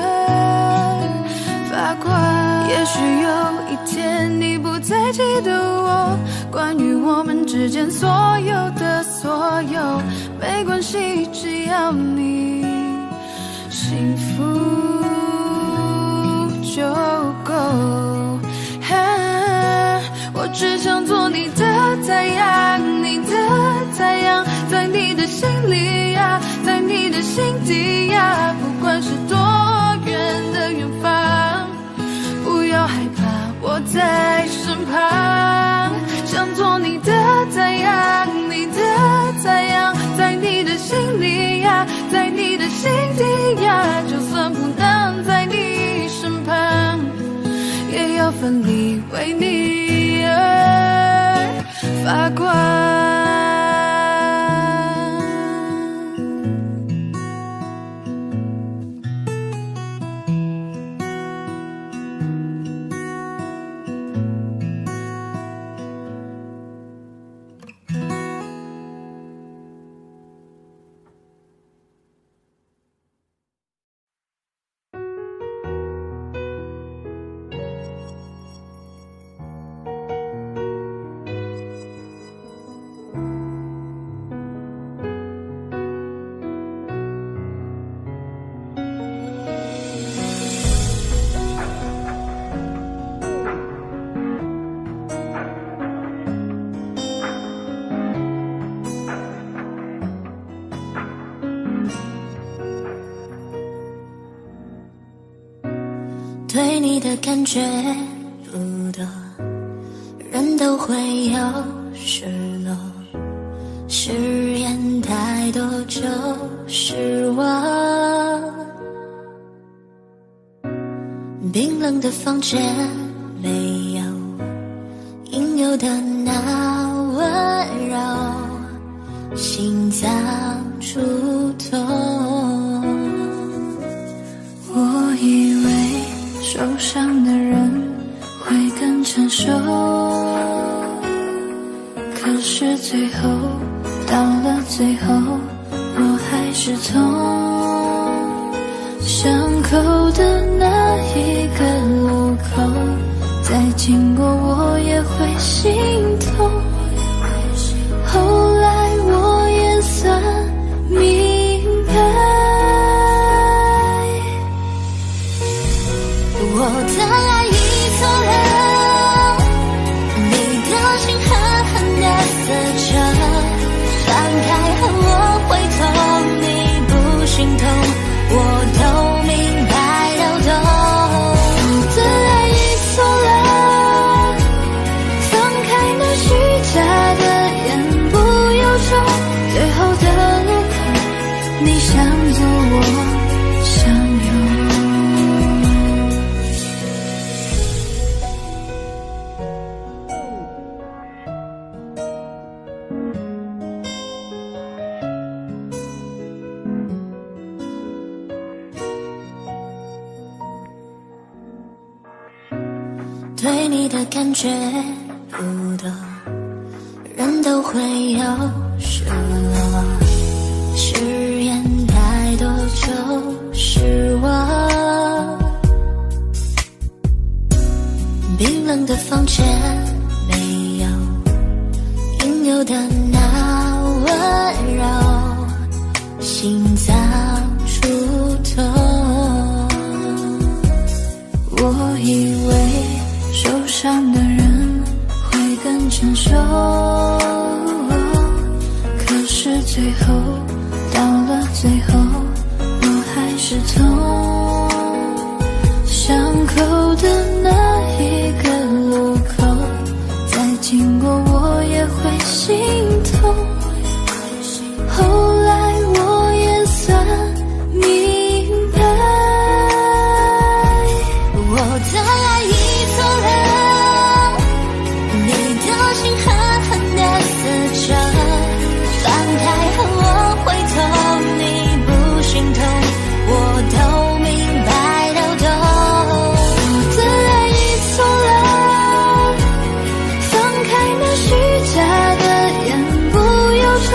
发光。也许有一天你不再记得我，关于我们之间所有的所有，没关系，只要你幸福就够。我只想做你的太阳，你的太阳，在你的心里呀，在你的心底呀，不管是多远的远方，不要害怕，我在身旁。想做你的太阳，你的太阳，在你的心里呀，在你的心底呀，就算不能在你身旁，也要奋力为你而发光。对你的感觉不多，人都会有失落，誓言太多就失望。冰冷的房间没有应有的那温柔，心脏触痛。我以为受伤的人会更成熟，可是最后到了最后，我还是痛。伤口的那一个路口，再经过我也会心痛。后来我也算明白，我的爱已错了，你的心狠狠地撕着，放开后我会痛，你不心痛，我都明白都懂。我的爱已错了，放开那虚假的言不由衷，最后的路口，你想做我想有。对你的感觉不多，人都会有失落，誓成熟，可是最后到了最后，我还是痛。伤口的那一个路口，再经过我也会心痛。后来我也算明白，我的爱已错了，你的心狠狠地撕着，放开后我回头，你不心痛，我都明白到懂。我的爱已错了，放开那虚假的言不由衷，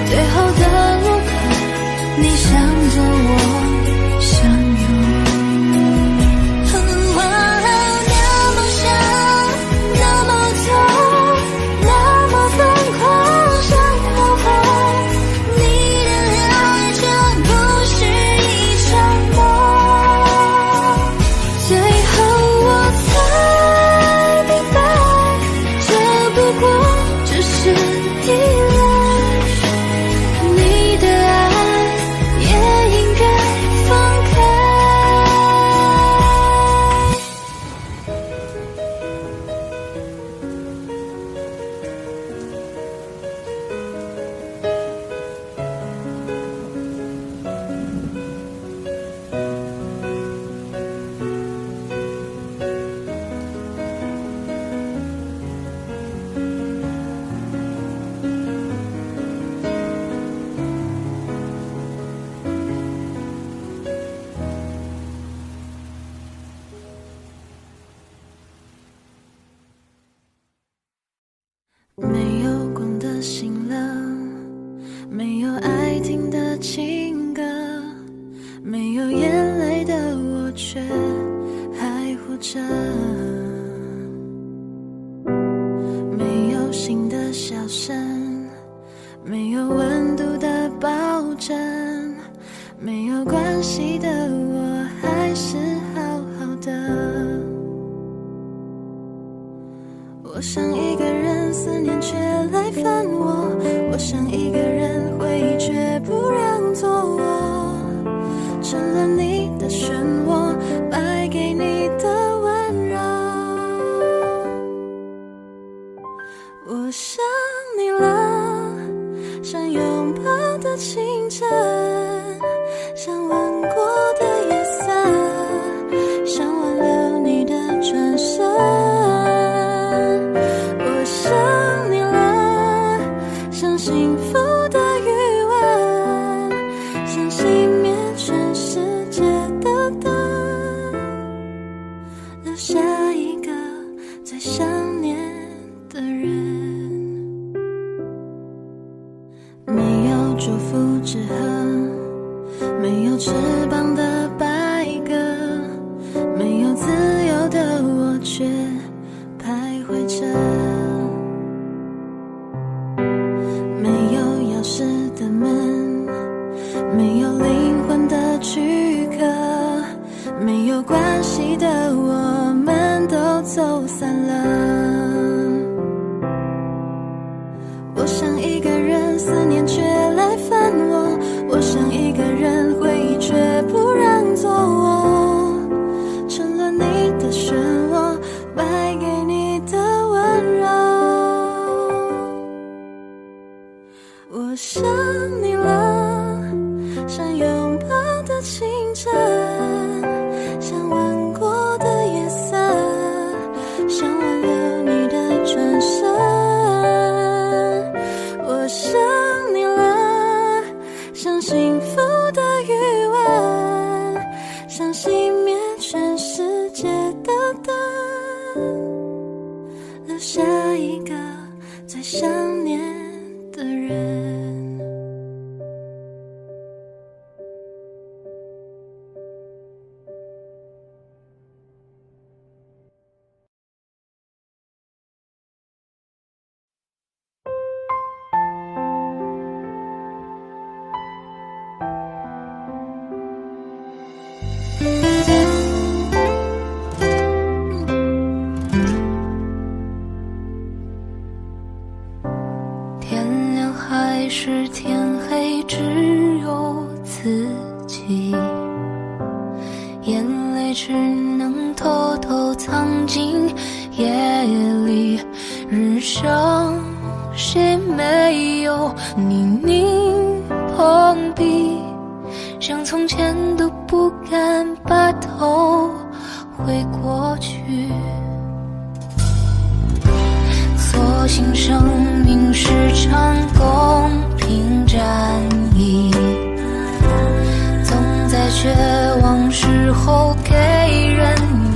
最后的路口，你向着我相拥。我那么想，那么痛，那么疯狂想逃跑，你的爱这不是一场梦。最后我才明白，这不过只是依赖，你的爱也应该放开。没有光的醒了，没有爱听的情歌，没有眼泪的我却还活着，没有新的笑声，没有温度的抱枕，没有关系的我还是好好的。我想一个人思念却来烦我，我想一个人回忆却不让做我，成了你的漩涡，败给你的温柔。我想你了，像拥抱的清晨，像吻过的夜色，像挽留你的转身。我想你了，像幸福的余温，像熄灭全世界的灯，留下一个最想念的人。没有祝福纸鹤，没有翅膀的白鸽，没有自由的我却徘徊着，没有钥匙的门，没有灵魂的躯壳，没有关系的我们都走散了。我想一个人思念却来烦我，我想一个人回忆却不让做我，成了你的漩涡，败给你的温柔。我想你了，像拥抱的清晨，像吻过的夜色，像挽留你的转身。我想你了，像幸福的余温，像熄灭全世界的灯，留下一个最想念的人。自己，眼泪只能偷偷藏进夜里，日上谁没有泥泞碰壁，像从前都不敢把头回过去。所幸生命是场公平战役，总在绝望时候给人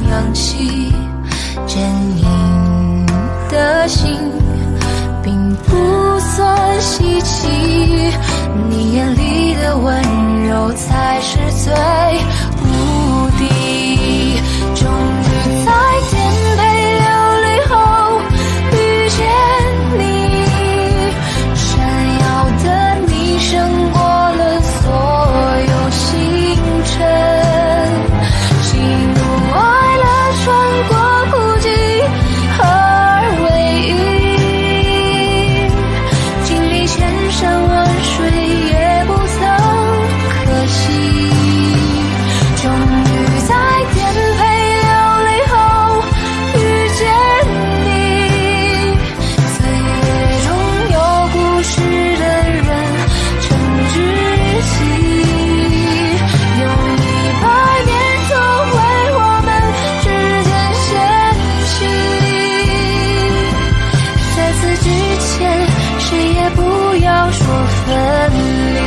氧气，坚硬的心并不算稀奇，你眼里的温柔才是最无敌。终于在颠沛流离后遇见你，闪耀的你胜过了所有星辰，喜怒哀乐穿过孤寂而为一，经历千山万水也不曾可惜。终于在颠沛流离后遇见你，岁月中有故事的人称知己，用100年走回我们之间嫌弃，在此之前谁也不要说分离。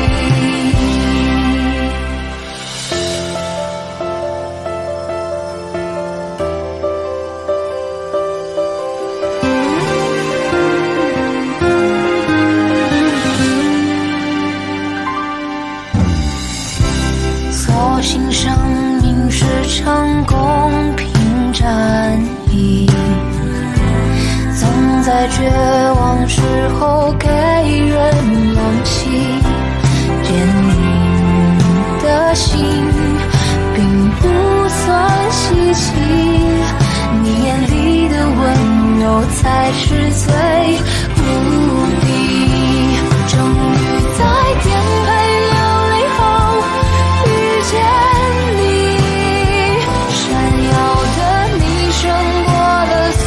所幸生命是场公平战役，总在绝望时候给人勇气，坚硬的心并不算稀奇，你眼里的温柔才是最无敌。终于在颠沛流离后遇见你，闪耀的你胜过了所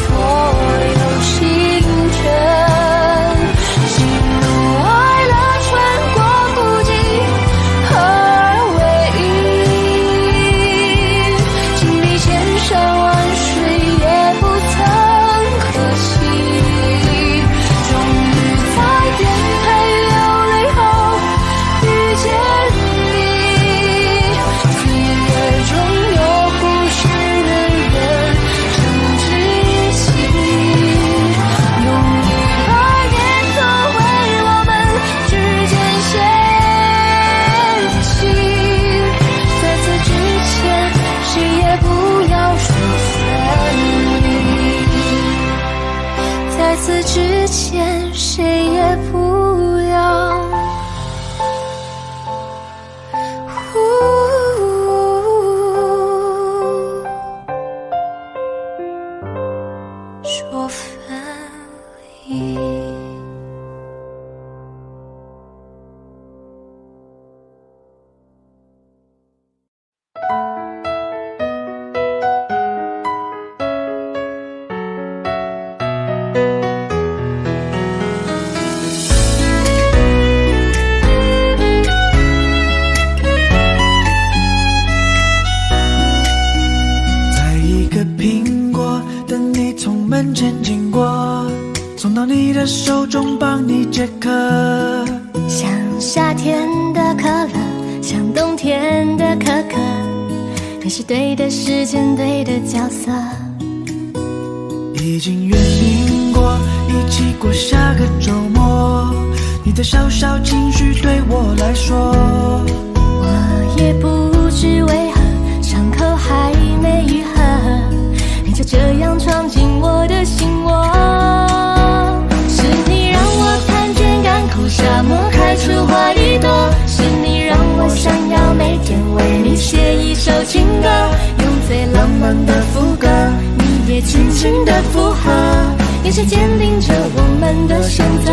有星辰，喜怒哀乐穿过孤寂而为一，经历千山万水也不曾可惜。终于在颠沛流离后遇见你，岁月中有故事的人称知己，用100年走回我们之间嫌弃，在此之前谁也不要说分离，在此之前谁也不要说分离。在一个苹果等你从门前经过，送到你的手中帮你解渴。像夏天的可乐，像冬天的可可，你是对的时间，对的角色。已经约定过一起过下个周末，你的小小情绪对我来说，我也不知为何伤口还没愈合，你就这样闯进我的心窝。是你让我看见港口沙漠开出花一朵，是你让我想要每天为你写一首情歌，用最浪漫的副歌，你也轻轻的附和，眼神坚定着我们的选择。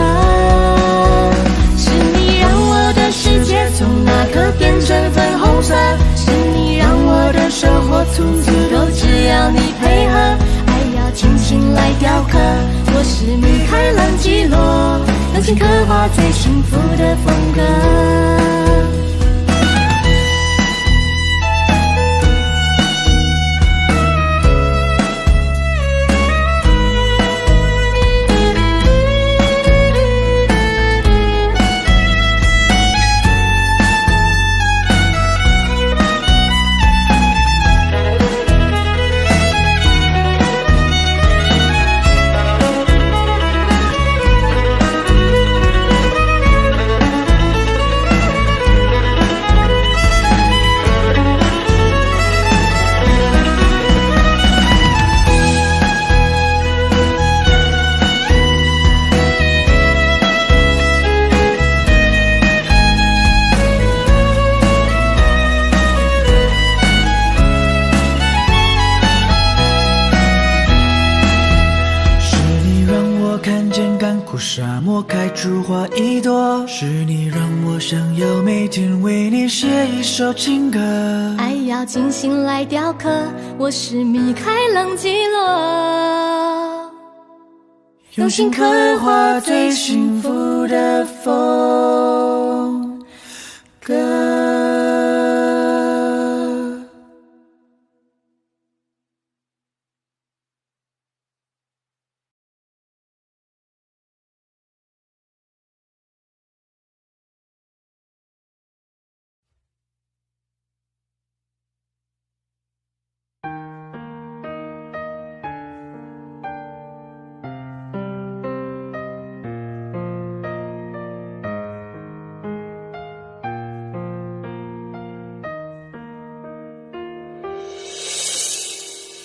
是你让我的世界从那个变成客，我是米开朗基罗，用心刻画最幸福的风格。沙漠开出花一朵，是你让我想要每天为你写一首情歌。爱要精心来雕刻，我是米开朗基罗，用心刻画最幸福的风格。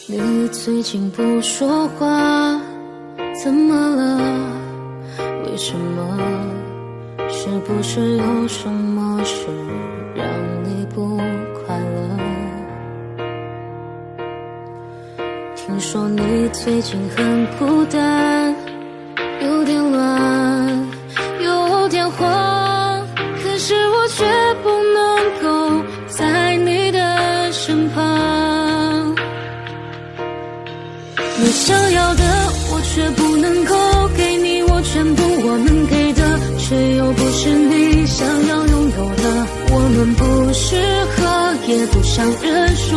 你最近不说话，怎么了？为什么？是不是有什么事让你不快乐？听说你最近很孤单，有点乱，有点慌，可是我却不能够在你的身旁。你想要的我却不能够给你，我全部我能给的却又不是你想要拥有的。我们不适合也不想认输，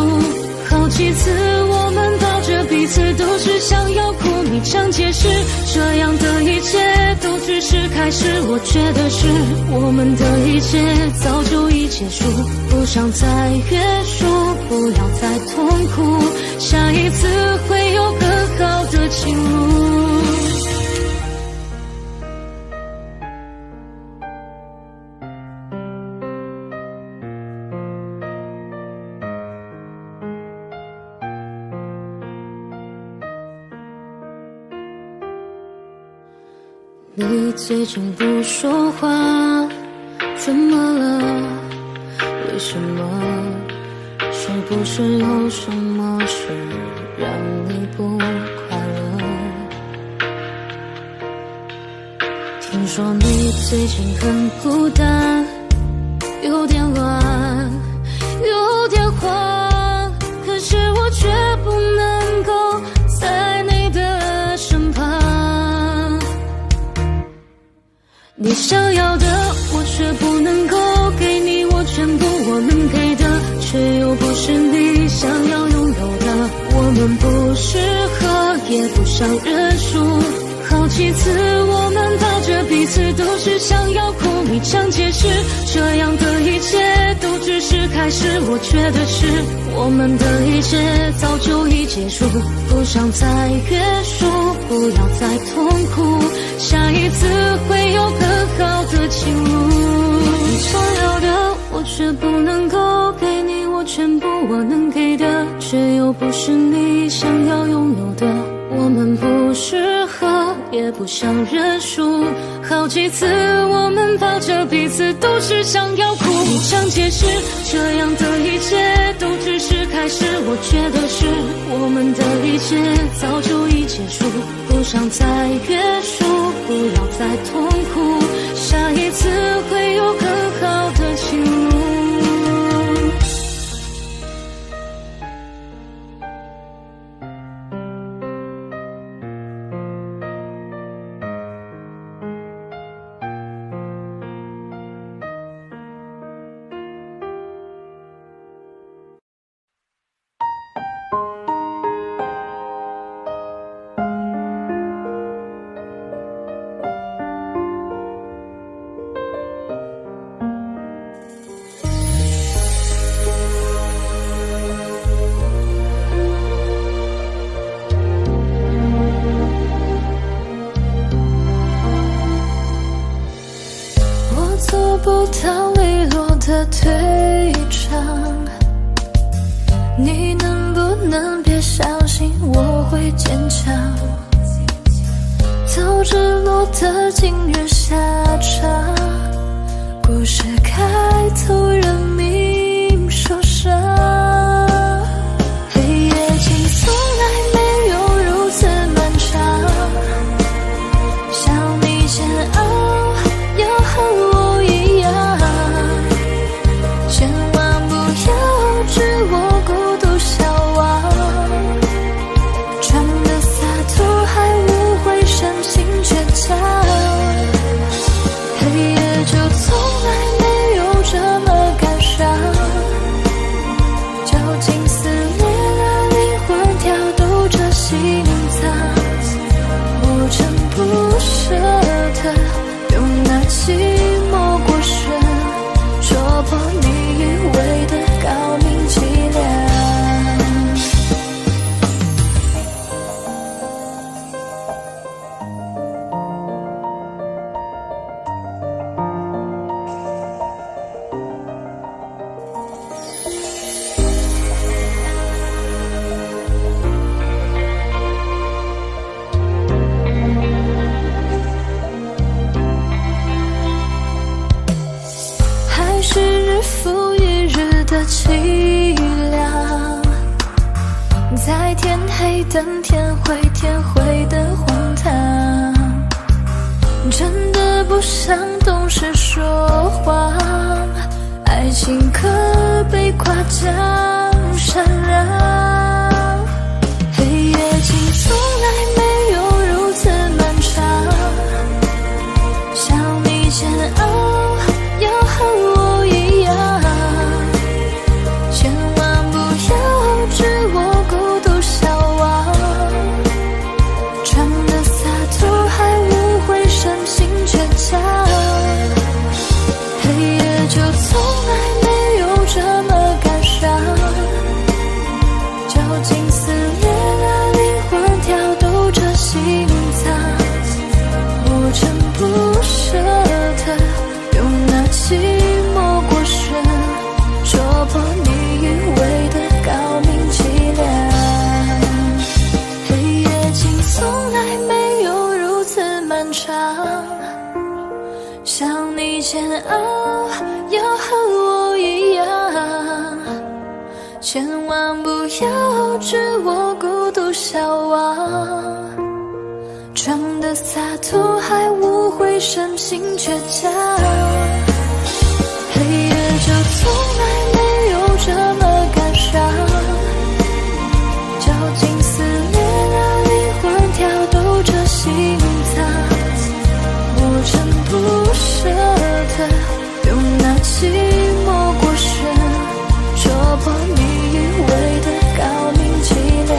好几次我们抱着彼此都是想要哭，你想解释这样的一切都只是开始，我觉得是我们的一切早就已结束，不想再约束，不要再痛苦，下一次会有更好的情路。你最近不说话，怎么了？为什么？是不是有什么事让你不快乐？听说你最近很孤单，有点乱，有点慌，可是我却不能够在你的身旁。你想要的我却不能够给你，我全部我能给的却又不是你想要拥有的。我们不适合也不想认输，好几次我们抱着彼此都是想要哭，你想解释这样的一切都只是开始，我觉得是我们的一切早就已结束，不想再约束，不要再痛苦，下一次会有更好的情路。你想要的我却不能够给你，我全部我能给的却又不是你想要拥有的。我们不适合也不想认输，好几次我们抱着彼此都是想要哭，你想解释这样的一切都只是开始，我觉得是我们的一切早就已结束，不想再约束，不要再痛苦，下一次会有更好的情路。不到利落的退场，你能不能别相信我会坚强？早知落得今日下场，故事开头人命受伤。黑夜竟从来没有如此漫长，想你煎熬要和我一样，千万不要置我孤独消亡，装的洒脱还误会深情倔强。黑夜就从来没有这么感伤，绞尽撕裂了灵魂，跳动着心脏，我真不舍得用那寂寞过深戳破你以为的高明伎俩。还是日复一日的凄凉，在天黑等天灰，天灰的荒唐，真的不想懂事说谎，爱情可被夸奖闪亮。黑夜竟从来没有如此漫长，想你煎熬要和我一样，千万不要置我孤独消亡，装的洒脱还误会深情倔强。黑夜就从来没有这么感伤，绞尽撕裂了灵魂，跳动着心脏，我真不舍得用那寂寞过深戳破你以为的高明伎俩。黑夜竟从来没有如此漫长，想你煎熬要和我一样，千万不要置我孤独消亡，装的洒脱还误会深情倔强。黑夜就从来没有这么感伤，绞尽撕裂了灵魂，跳动着心脏，我真不舍得用那寂寞过深戳破你以为的高明伎俩。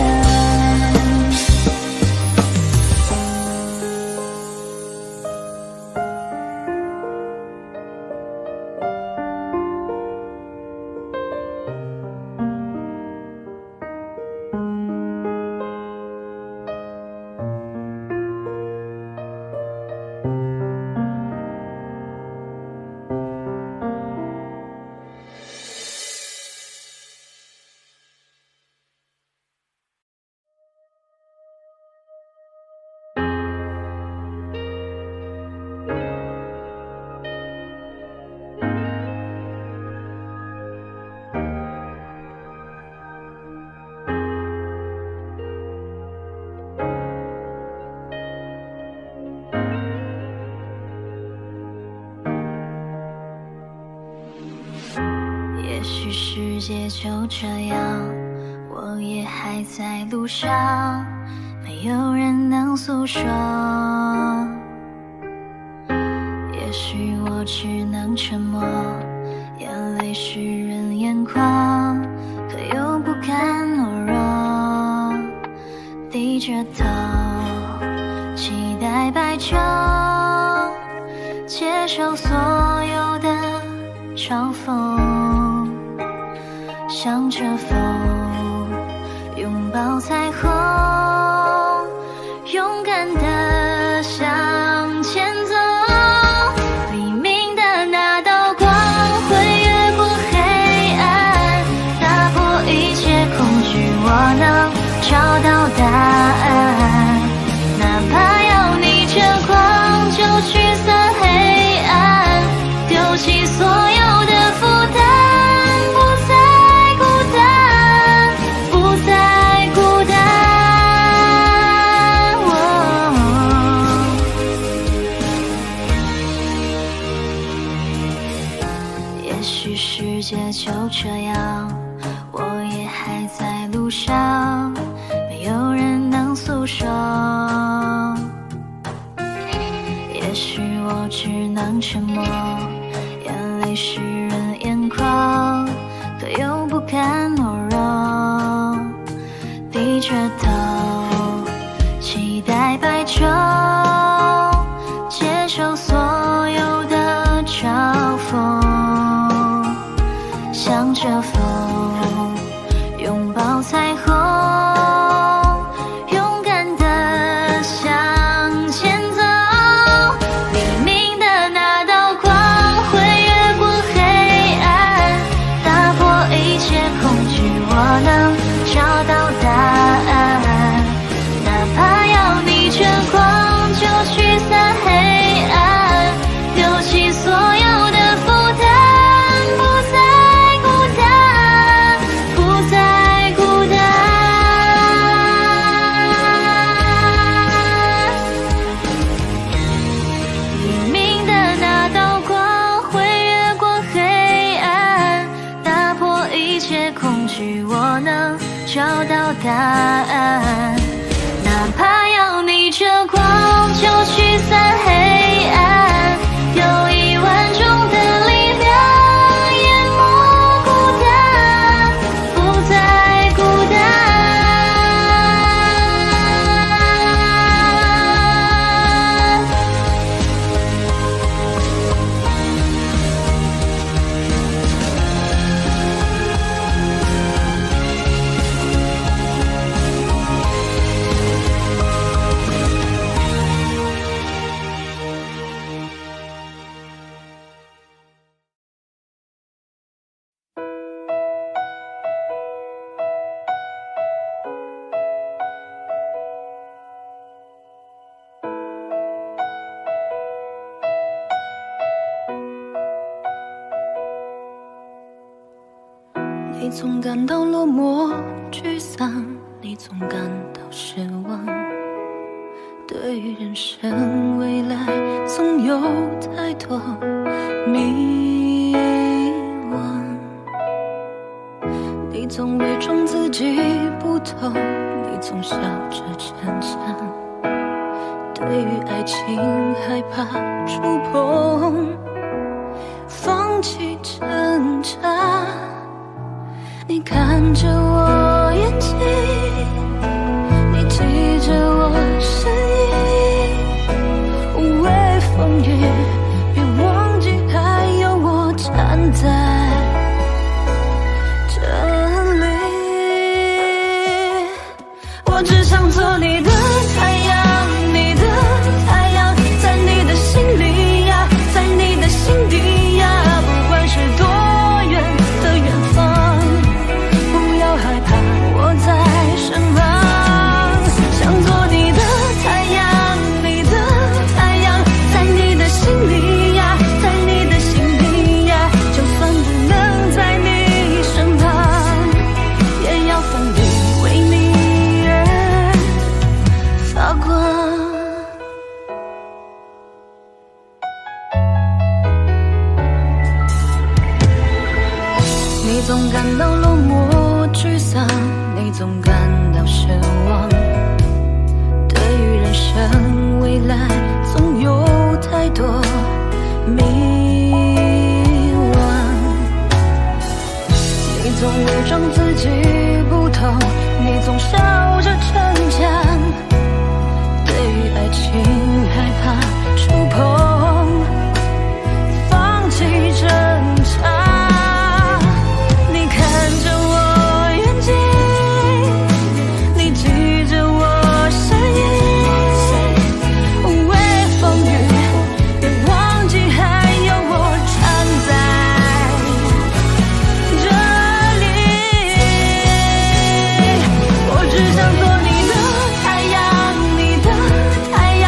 也许世界就这样，我也还在路上，没有人能诉说。也许我只能沉默，眼泪湿润眼眶，可又不甘懦弱，低着头期待白昼，接受所有的嘲讽，向着风拥抱彩虹，勇敢地向前走。黎明的那道这样，我也还在路上，没有人能诉说。也许我只能沉默，眼泪湿润眼眶，可又不敢懦弱，低着头期待白昼，接受所有的嘲讽，向着风拥抱彩虹，勇敢地向前走。黎明的那道光会越过黑暗，打破一切恐惧，我能找到答案。哪怕要逆着光就驱散黑暗，丢弃所有的负担，不再孤单，不再孤单。黎明的那道光会越过黑暗，打破一切恐惧，我能找到答案。哪怕要逆着光就驱散黑暗，有1万种的力量淹没孤单，不再孤单。你总感到落寞沮丧，你总感到失望，对于人生未来总有太多迷惘。你总伪装自己不懂，你总笑着逞强，对于爱情害怕触碰，放弃挣扎。你看着我眼睛，你记着我声音，无畏风雨，别忘记还有我站在这里。我只想做你的太阳，你的太阳，在你的心里呀，在你的心底呀，不管是多远的远方，害怕我在身旁，想做你的太阳，你的太阳，在你的心里呀，在你的心底呀，就算不能在你身旁，也要奋力为你而发光。你总感到落寞沮丧，你总感到失望，对于人生未来总有太多迷惘。你总伪装自己不懂，你总笑着逞强，对于爱情害怕触碰，放弃挣扎。只想做你的太阳，你的太阳。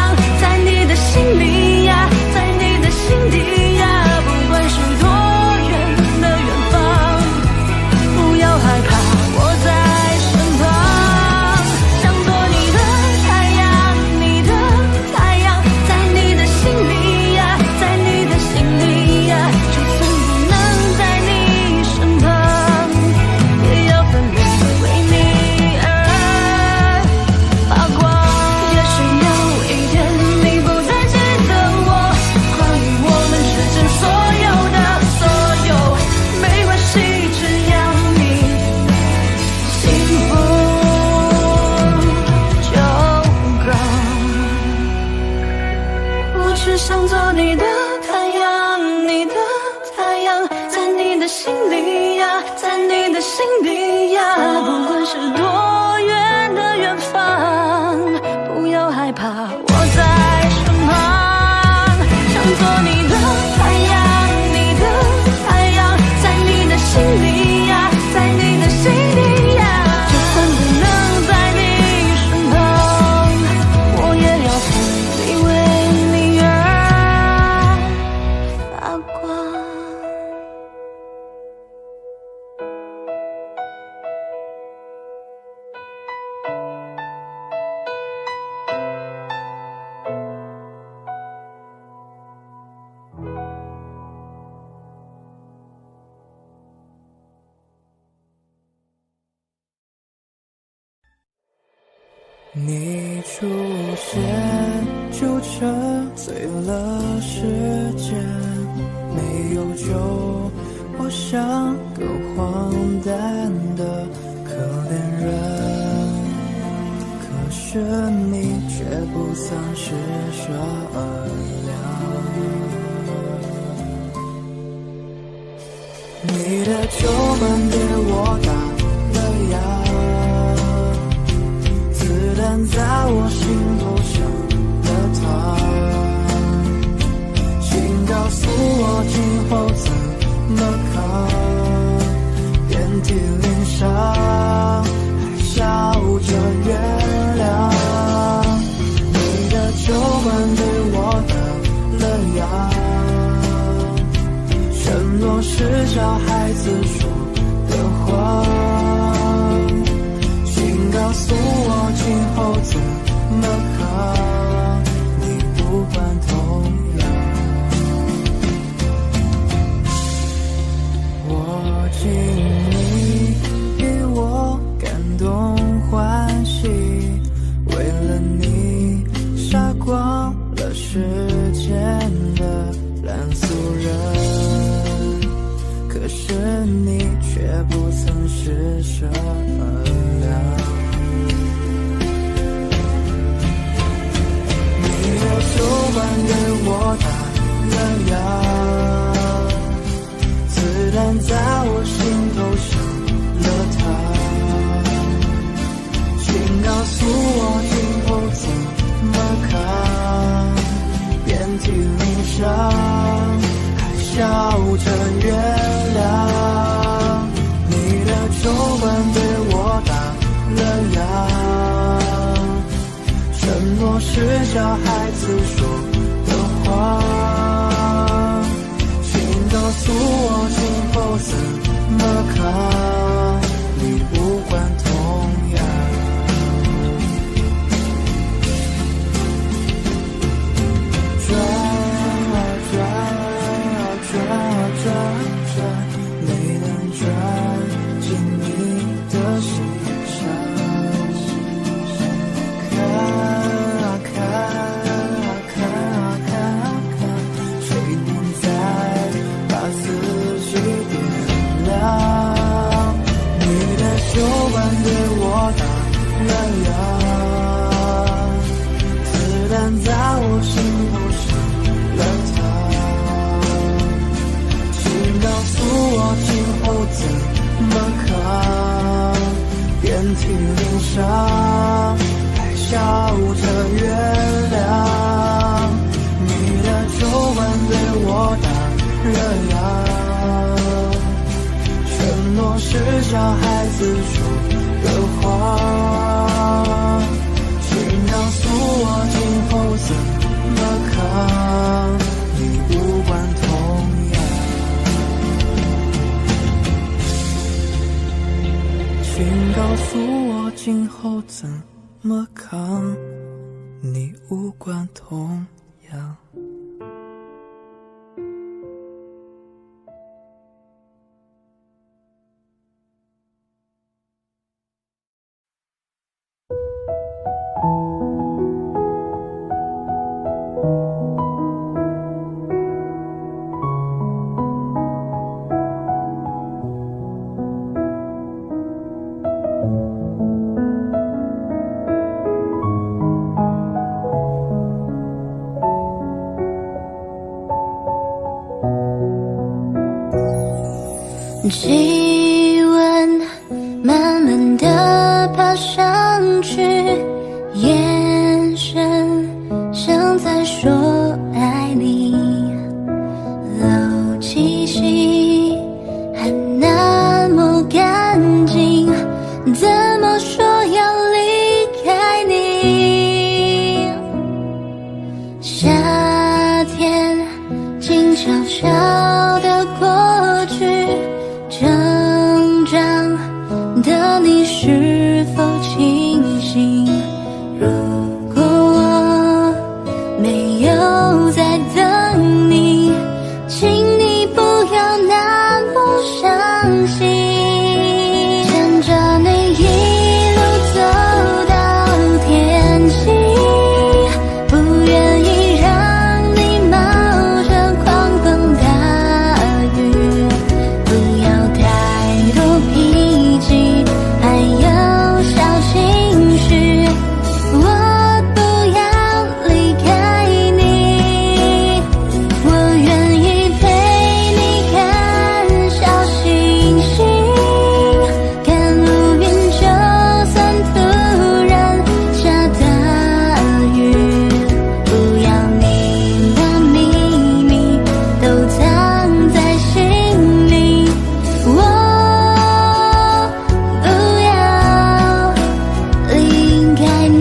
心底呀，不管是多远的远方，不要害怕，我在身旁，想做你的太阳，你的太阳，在你的心里呀，在你的心底呀，就算不能在你身旁，我也要奋力为你而发光。你出现就沉醉了时间，没有酒，我像个荒诞的可怜人，可是你却不曾施舍良，你的酒馆给我打了烊，子弹在我心头上了膛，请告诉我今后怎么扛，遍体鳞伤，还笑着原谅。你的酒馆对我打了烊，承诺是小孩子说的话，告诉我今后怎么扛，你无关痛痒。我敬你给我感动欢喜，为了你杀光了世间的烂俗人，可是你却不曾施舍良。酒馆给我打了烊，子弹在我心头上了膛，请告诉我今后怎么扛，遍体鳞伤，还笑着原谅。你的酒馆对我打了烊，承诺是小孩子说的话，请告诉我今后怎么扛，你无关痛痒。转啊转啊转啊转转，没能转进你的心上。酒馆给我打了烊，子弹在我心头上了膛，请告诉我今后怎么扛，遍体鳞伤，还笑着原谅。你的酒馆对我打了烊，承诺是小孩子说的话，请告诉我今后怎么扛，你无关痛痒。请告诉我今后怎么扛，你无关痛痒。气温慢慢地爬上去，眼神像在说爱你，漏气息还那么干净，怎么说要离开你？夏天静悄悄地过去，成长的你是否清醒？如果我没有在等你，请你不要那么伤心。牵着你一路走到天晴，不愿意让你冒着狂风大雨，不要太多脾气，还有小情绪。我不要离开你，我愿意陪你看小星星，看乌云，就算突然下大雨，不要你的秘密都藏在心里，我不要离开你。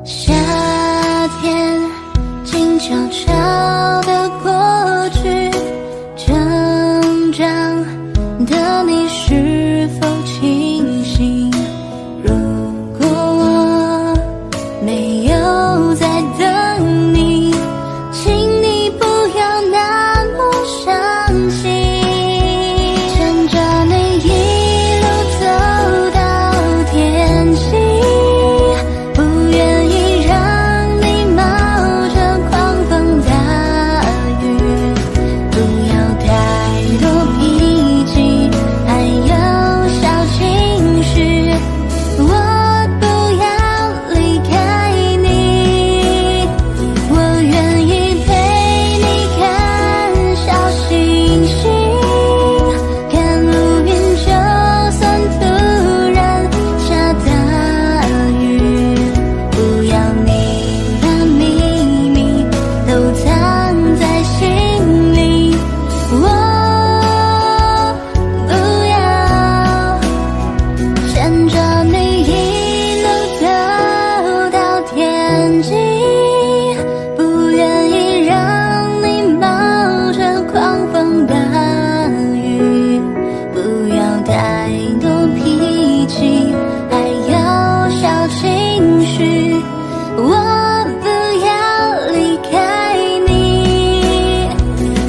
夏天静悄悄地过去，成长的你是否清醒？如果我没有在等你，请你不要那么伤心。牵着你一路走到天晴，不愿意让你冒着狂风大雨，不要太多脾气，还有小情绪。我不要离开你，我愿意陪你看小星星，看乌云，就算突然下大雨，不要你的秘密都藏在心里，我不要牵着你一路走到天晴，不愿意让你冒着狂风大雨，不要太多脾气，还有小情绪，我不要离开你，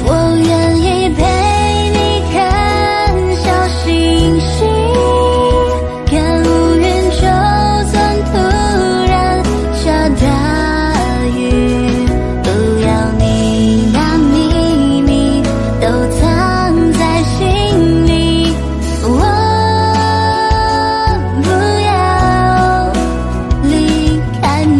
我愿意陪你看小星星，看乌云，就算突然下大雨，不要你的秘密都藏在心里，我不要离开你。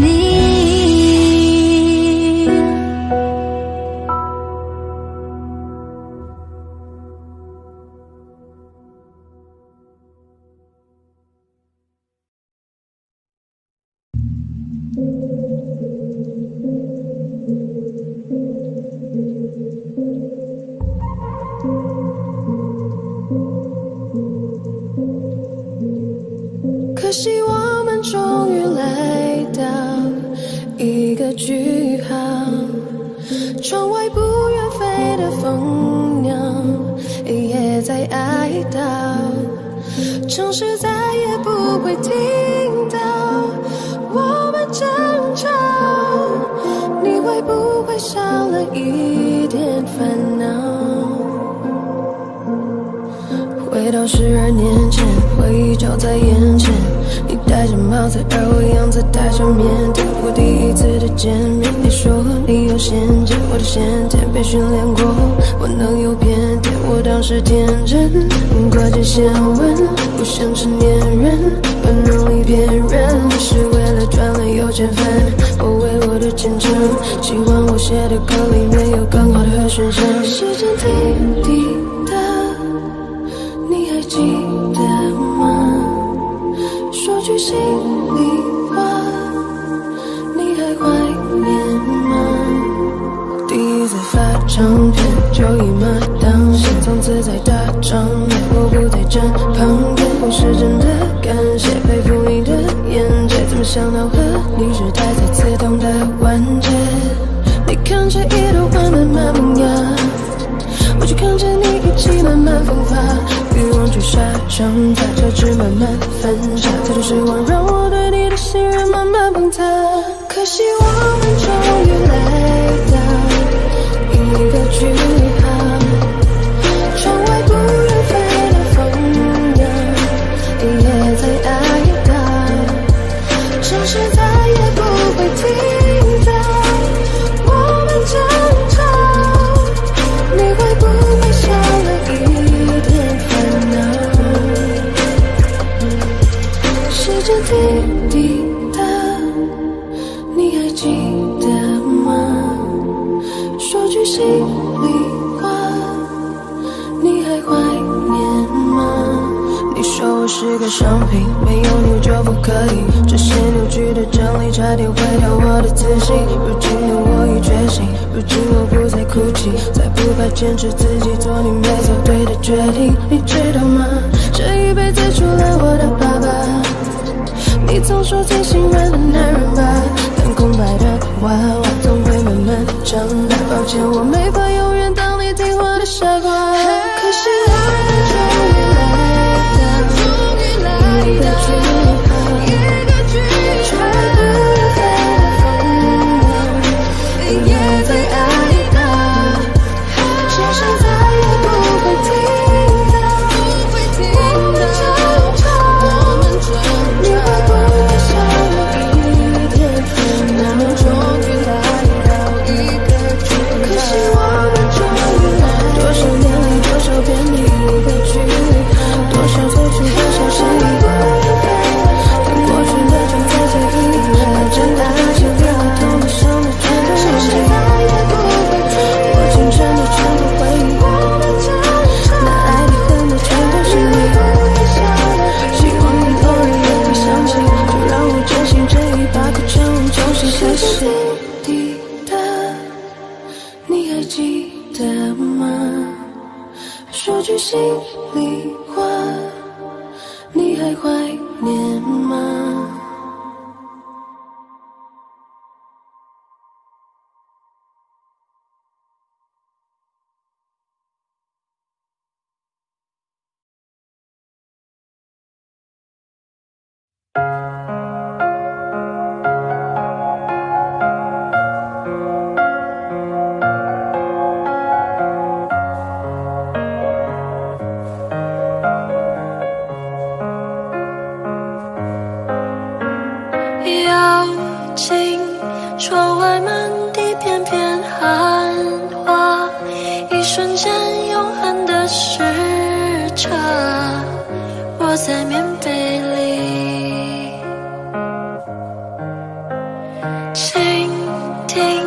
可惜我们终于来到一个句号，窗外不远飞的蜂鸟也在哀悼，城市再也不会听到我们争吵，你会不会少了一点烦恼？回到12年前，回忆就在眼前，你戴着帽子，而我样子戴着面具。我第一次的见面，你说你陷阱，我的先天被训练过，我能有偏见，我当时天真，挂件先问，不想成年人，本能里骗人，是为了赚了有钱分，我为我的前程，希望我写的歌里面有更好的和弦声。时间滴滴答，你还记得吗？说句心里话，你还怀念吗？第一次发唱片就一马当先，从此在大场面，我不在站旁边，我是真的感谢佩服你的眼界，怎么想到和你是待在刺痛的关节？你看着一朵花慢慢萌芽，我就看着你一起慢慢风发，欲望就沙成塔，交织慢慢分岔，这种失望让我对你的信任慢慢崩塌。可惜我们终于来到一个句号，窗外不愿飞的风鸟也在哀悼，城市再也不会听到我们争吵，你会不会少了一点烦恼？时间滴滴答，你还记得吗？说句心里话，你还怀念吗？你说我是个商品，没有你就不可以，这些扭曲的真理差点毁掉我的自信，如今的我已觉醒，如今我不再哭泣，再不怕坚持自己做你没做对的决定。你知道吗？这一辈子除了我的爸爸，你总说最心软的男人吧，但空白的娃娃总会慢慢长大，抱歉我没法永远当你听话的傻瓜，可惜我们终于来到一个句号，窗外不愿飞的风鸟也在哀悼，城市再也不会听到我们争吵，你会不会少了一点烦恼？终于来到一个句号，可惜我们终于来到多少年里多少遍的一个句号，多少错处多少善意，当过去的正在记忆，把真的爱情变得痛的伤的全都忘记，我青春的全部回忆，那爱的恨的全都是你，希望你偶尔也会想起，就让我坚信这一把口成重新开始。滴答，你还记得吗？说句心里话，你还怀念吗？妖精，窗外满地片片寒花，一瞬间永恒的时差，窝在棉被里，倾听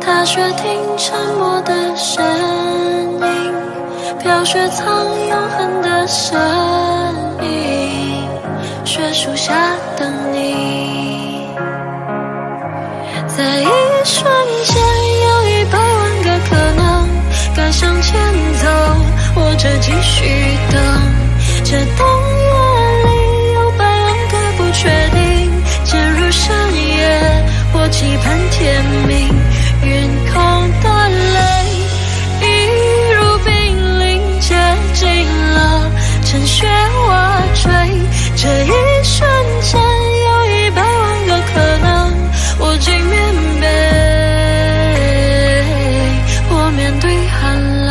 踏雪听沉默的声音，飘雪藏永恒的声音，雪树下等你，在一瞬间有100万个可能，该向前走或者继续等，这冬夜里有100万个不确定，渐入深夜或期盼天明，云空的泪一如冰凌接近了，趁雪瓦坠，这一瞬间有100万个可能，我进棉被，我面对寒冷。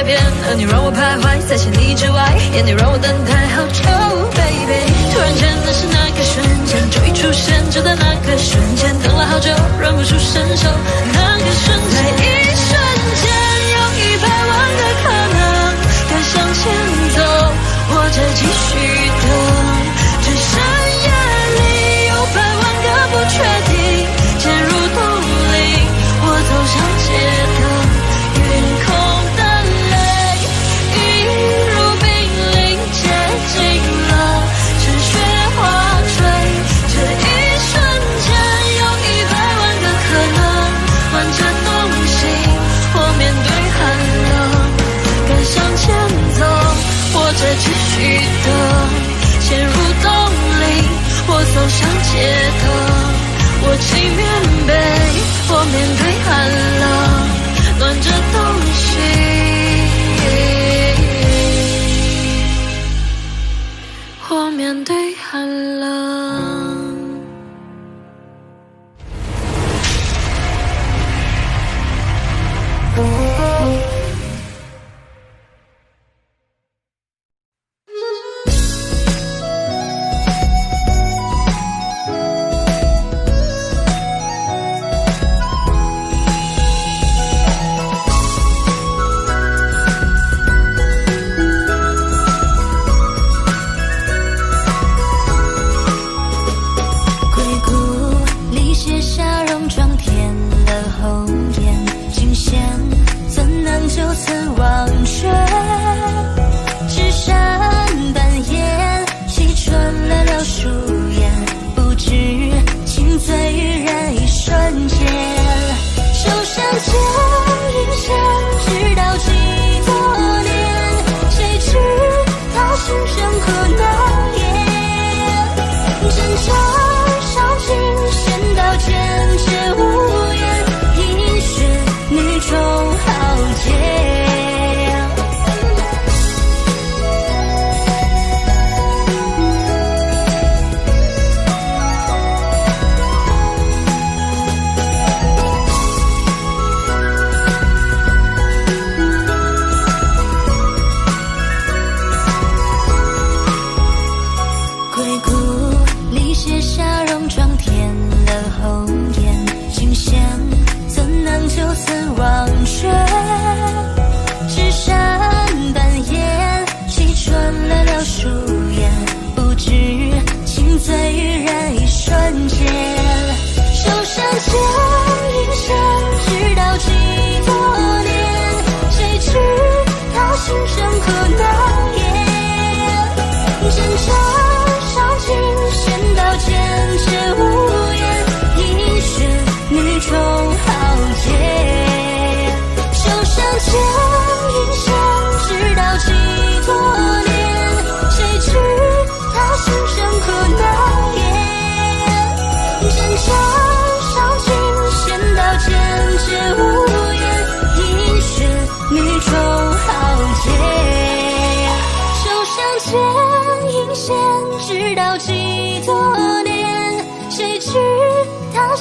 改变，而你让我徘徊在千里之外，眼泪让我等待好久 ，baby。突然间那是那个瞬间，终于出现，就在那个瞬间，等了好久，忍不住伸手，那个瞬间，在一瞬间，有100万个可能，该向前走，或者继续等，只剩夜里有100万个不确定，渐入冬令，我走上街头。继续等，陷入冬令，我走上街头，我骑棉被，我面对寒冷，暖着东西，我面对寒冷。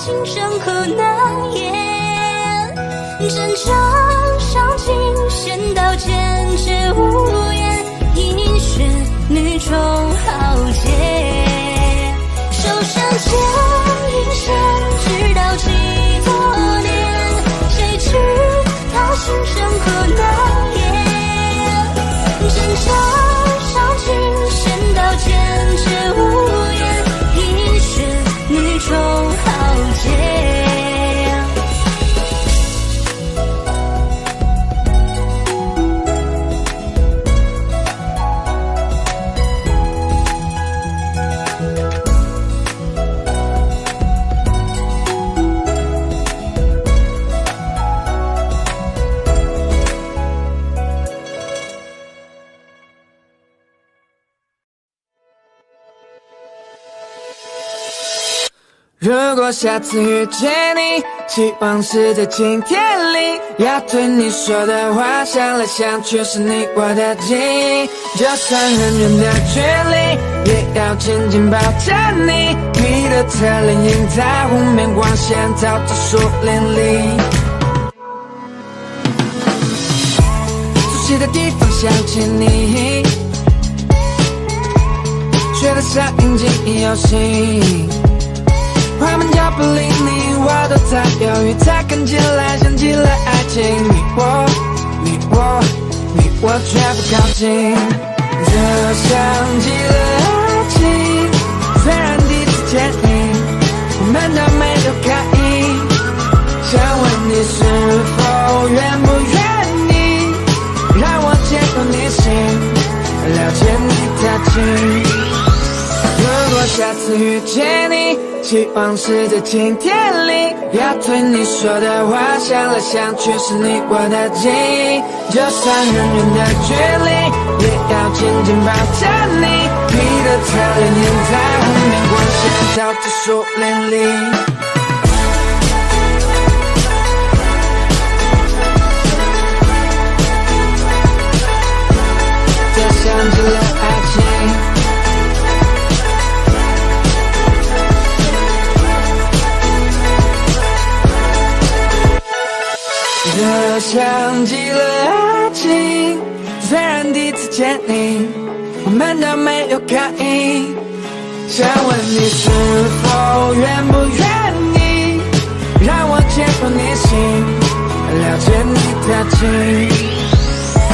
心生可难言，真诚伤尽，先到坚决无言，一血女中豪杰。手上牵引线，直到几多年，谁知他心生可难言，真诚伤尽，先到坚决无言，一血女中豪杰。如果下次遇见你，希望是在今天里，要对你说的话，想来想去是你我的记忆。就算很远的距离，也要紧紧抱着你。你的侧脸映在湖面，光线照着树林里。起的地方想起你，觉得像引进游戏，快门脚步离你我都太犹豫，才看起来像极了爱情。你我却不靠近，就像极了爱情。虽然第一次见你，我们都没有开意，想问你是否愿不愿意让我接入你心，了解你太近。如果下次遇见你，希望是在晴天里，要对你说的话想来想去是你我的记忆，就算很远的距离也要紧紧抱着你，你的侧脸映在湖面光线照着树林里，这像极了爱情。这像极了爱情，虽然第一次见你，我们都没有开意，想问你是否愿不愿意让我接入你心，了解你的情。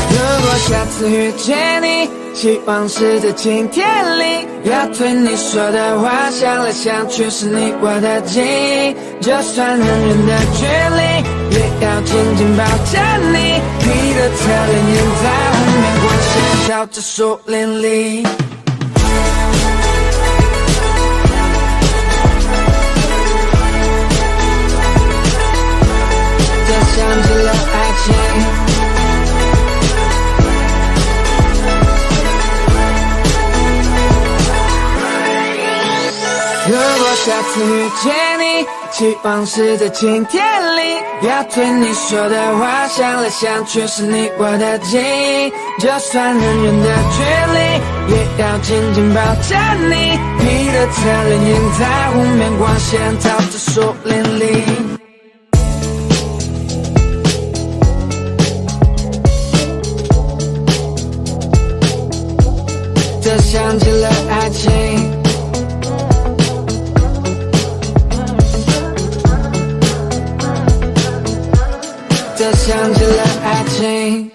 如果下次遇见你，希望是在晴天里，要对你说的话想来想去是你我的记忆，就算很远的距离也要紧紧抱着你，你的侧脸映在湖面光线照着树林里，这像极了爱情。如果下次遇见你，希望是在晴天里，要对你说的话想来想去是你我的记忆，就算很远的距离也要紧紧抱着你，你的侧脸映在湖面光线照着树林里，这像极了爱情。这像极了爱情。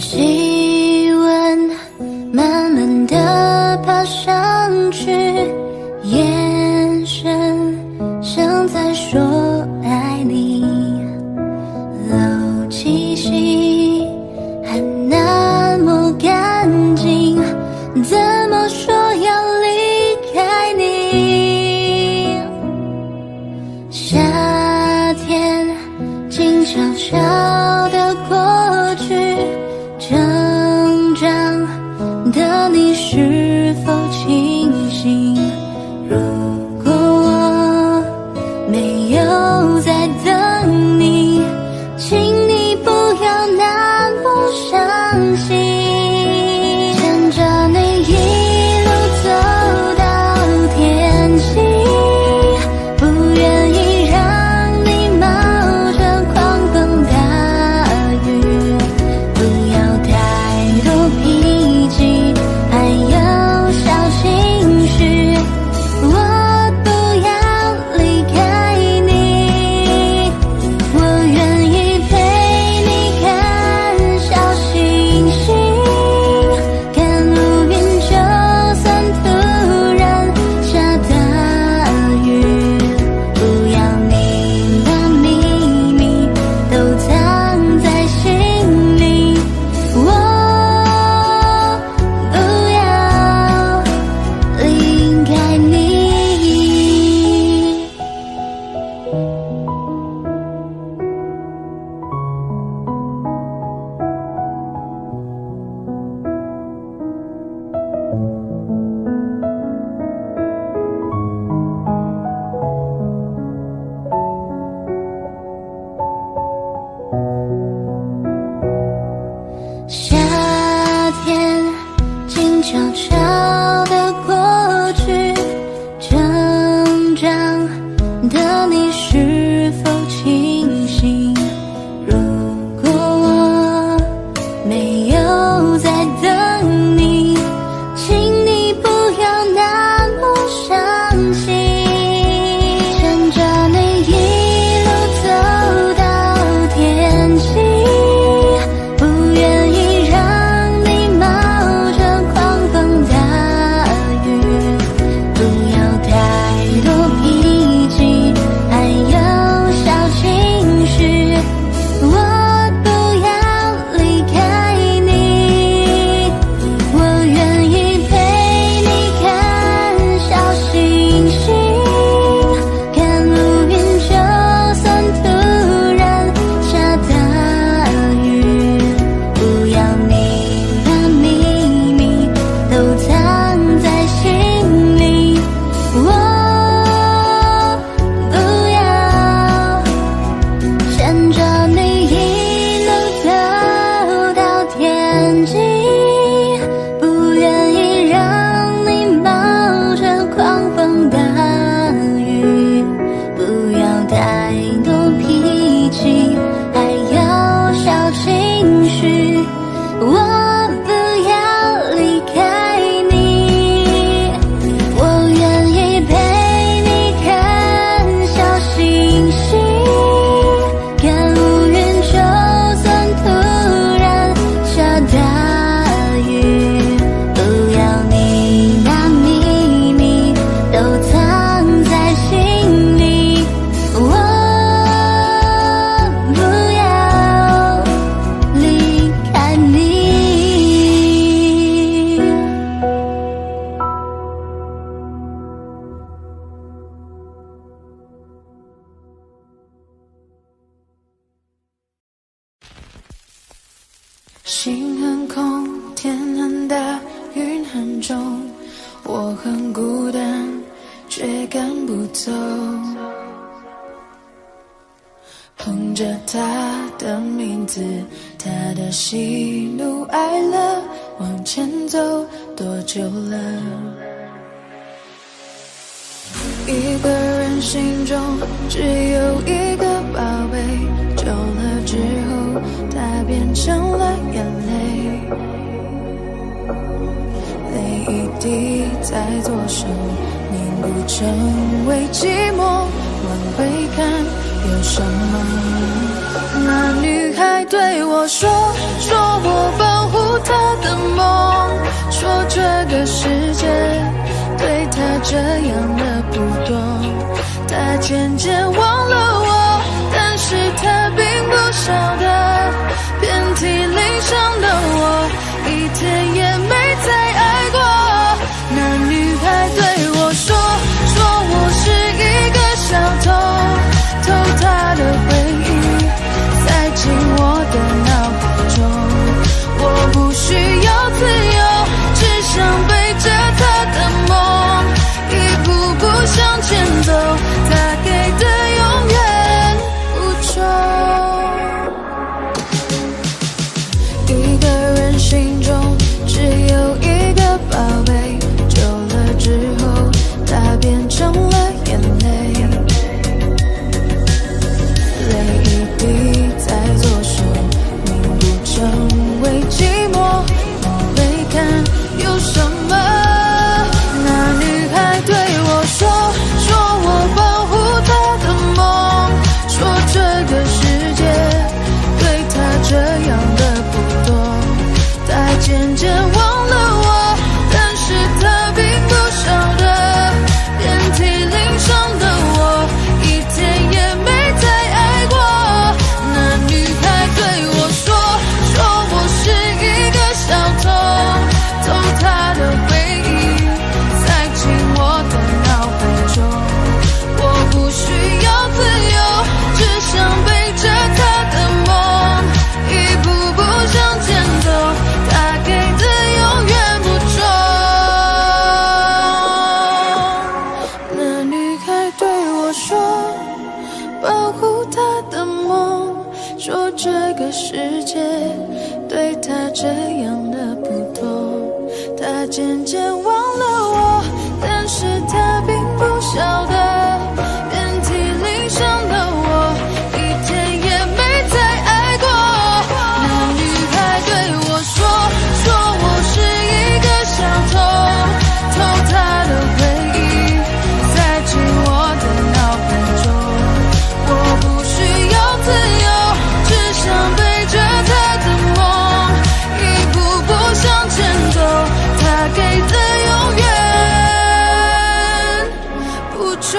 气温慢慢地爬上去，眼神像在说爱你，漏气息还那么干净，怎么说要离开你？夏天静悄悄地过去，成长的你是否清醒？如果我没有在等你，请你不要那么伤心，牵着你一路走到天晴，不愿意让你冒着狂风大雨，不要太多脾气，还有小夏天静悄悄地过去，成长的你是否清醒？如果我没有在等你，请你不要那么伤心。牵着你一路走到天晴，不愿意让你冒着狂风大雨，不要太多脾气，还有小情绪。我不要离开你，我愿意陪你看小星星，看乌云，就算突然下大雨，不要你的秘密都藏在心里，我不要牵着你一路走到天际，不愿意让你冒着狂风大雨，不要太多脾气，还有小情绪。我不要离开你，我愿意陪你看小星星，看乌云，就算突然下大雨，不要你把秘密都藏在心里，我不要离开你。心很空，天很大，云很重，我很孤单，却赶不走。哼着他的名字，他的喜怒哀乐，往前走多久了？一个人心中只有一个宝贝，久了之后，它变成了眼泪，泪一滴在左手凝固成为寂寞，往回看有什么？那女孩对我说我保护她的梦，说这个世界对她这样的不多，她渐渐忘了我，但是她并不晓得，遍体鳞伤的我，一天也没再爱过。那女孩对我说我是一个小偷，偷她的回忆，塞进我的脑海中，我不需要自由，只想背着她的梦，一步步向前走，她给的永远不重。他这样的不多，他渐渐忘了我，但是他并不晓得，遍体鳞伤的我，一天也没再爱过。那女孩对我说我是一个小偷，偷她的回忆，塞进我的脑海中。我不需要自由，只想对着她的梦一步步向前走，她给的永远不重。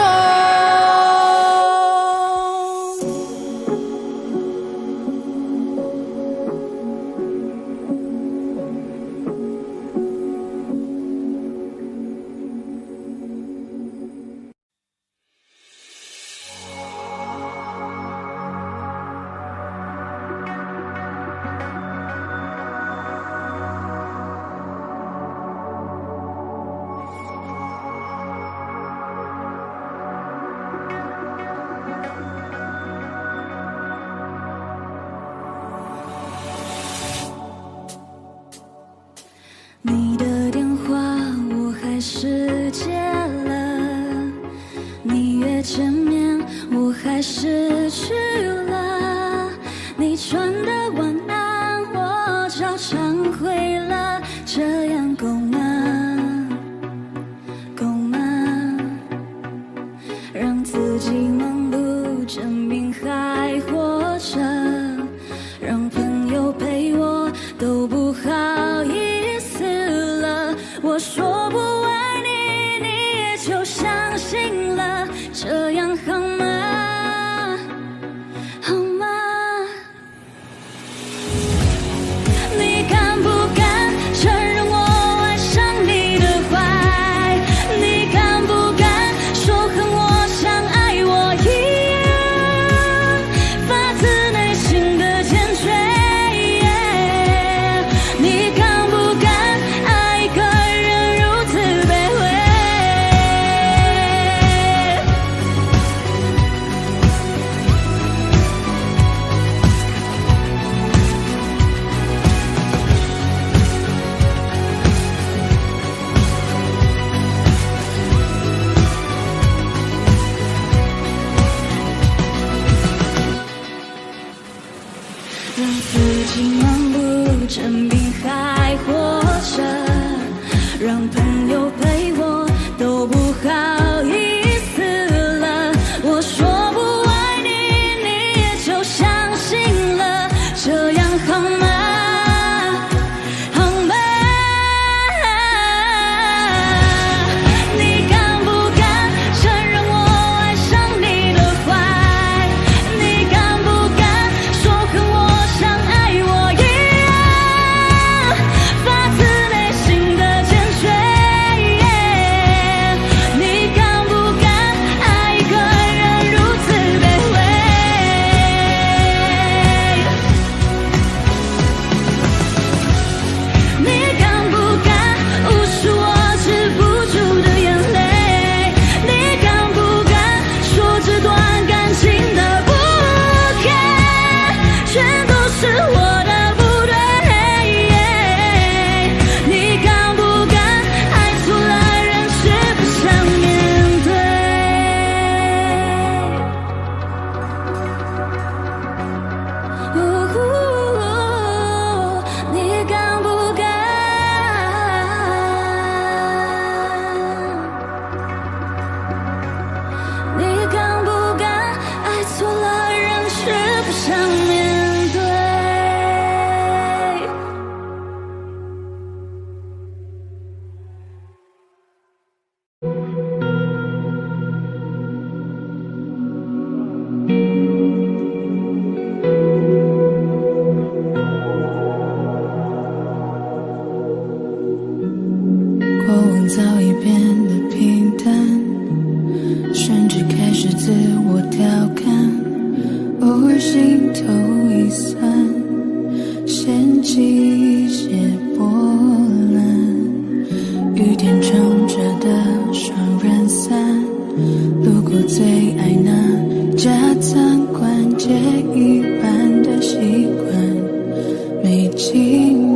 你的电话我还是接了，你约见面我还是去了，你传的晚安我照常回了，这样够吗？够吗？让自己忙碌证明还活着，让朋友陪我都不好意思，我说不爱你，你也就相信了，这样好吗？好吗？你敢不敢承认我爱上你的坏？你敢不敢说和我像爱我一样，发自内心的坚决？你敢不敢爱一个人如此卑微？让自己忙碌证明还活着，让朋友陪我都不好意思了，我说不爱你，你也就相信了，这样好吗？好吗？你敢不敢承认我爱上你的坏？你敢不敢说和我像爱我一样，发自内心的坚决？你敢不敢爱一个人如此卑微？你敢不敢无视我止不住的眼泪？你敢不敢说这段感情的不该，全都是我的不对？你敢不敢爱错了人却不想面对？你敢不敢？你敢不敢爱错了人却不想面对？过往早已变得平淡，甚至开始自我调侃，偶尔心头一酸，掀起一些波澜。雨天撑着的双人伞，路过最爱那家餐馆，借一半的习惯，没经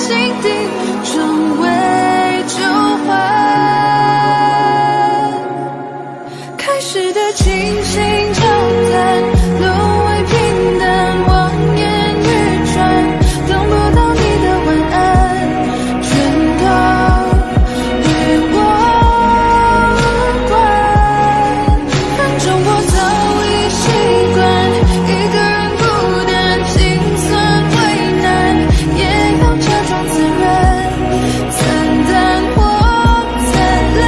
心底终为旧欢。开始的倾心交谈，沦为平淡，望眼欲穿，等不到你的晚安，全都与我无关。反正我早已习惯一个人孤单，心酸为难，也要假装自然，惨淡或灿烂，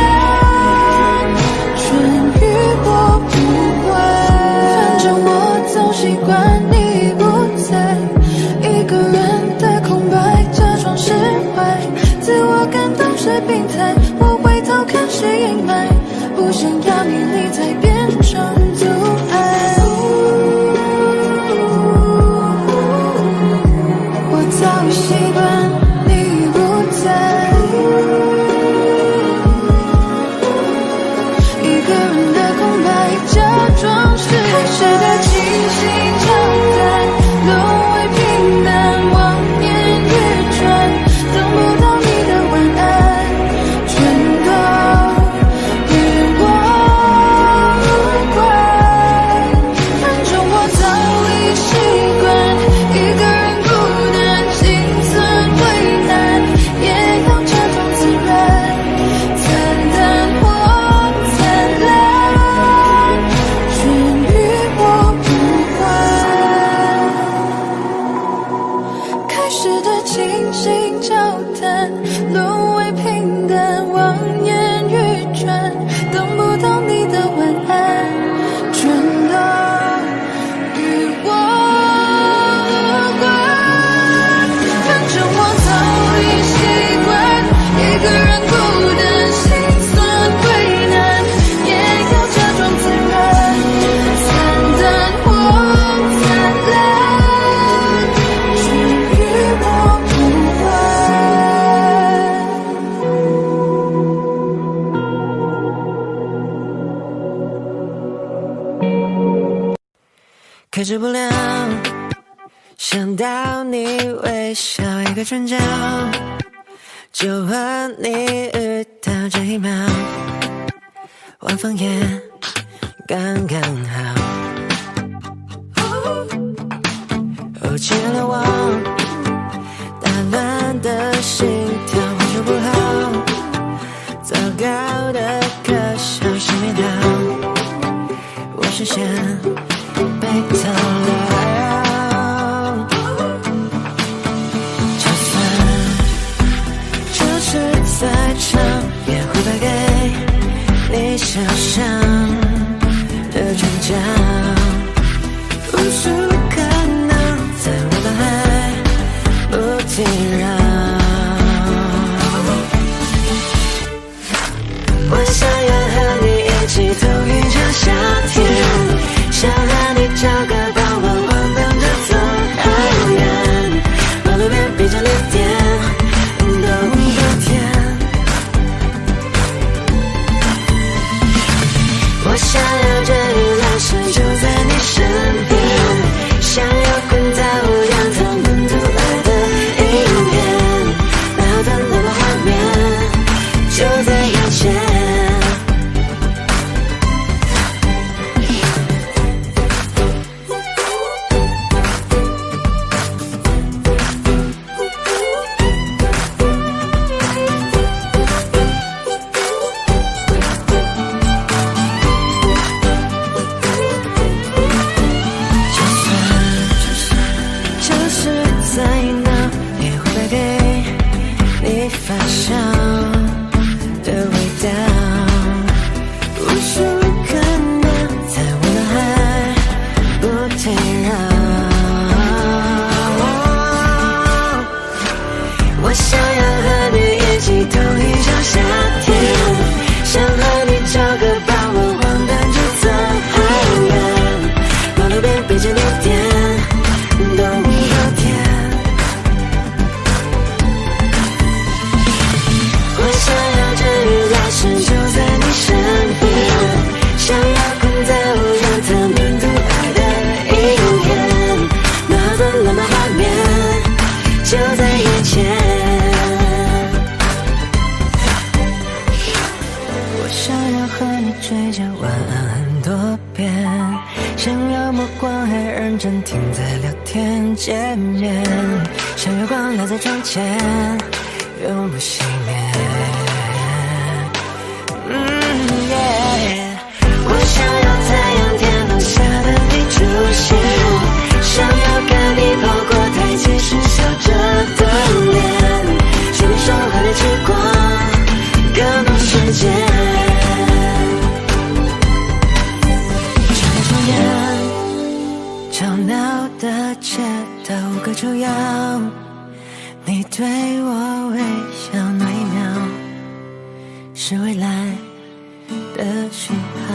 春雨我不管。反正我早习惯你不在，一个人的空白，假装释怀，自我感动是病态，我回头看是阴霾，不想要你离开变成阻碍。我早已习惯你不在，一个人的空白，假装是开始的倾心交谈，沦为平淡，望眼欲穿，等不到你的晚安，全都与我无关。反正我早已习惯一个人孤单，心酸为难，也要假装自然，惨淡或灿烂，全与我无关。开始的倾心交谈，沦为平淡，望眼欲穿，等不到你的晚安，全都与我无关。反正我早已习惯一个人孤单，心酸为难，也要假装自然，惨淡或灿烂，全与我无关。克制不了，想到你微笑一个转角，就和你遇到这一秒，晚风也刚刚好。牵了我打乱的心跳，回复不好，糟糕的可笑是没到，我视线被偷了。就算这是在场，也会败给你想象的转角，无数可能在我脑海不停绕。我想要和你一起走一场夏天，想和你找个傍晚，晃荡着走很远，马路边闭着脸点都多甜。我想要这日来时就在你身边，想要滚到阳台能读来的影片，美好的路的画面就在眼前。我想要和你一起走一场夏天，想和你找个傍晚，晃荡着走很远，马路边闭着脸点都多甜。目光还认真听在聊天界面，像月光赖在窗前，永不熄灭。我想要在阳天落下的你出现，想要跟你跑过台阶时笑着的脸，牵你手还的时光，更多时间。窗沿吵闹的街道各处摇，你对我微笑那一秒，是未来的讯号。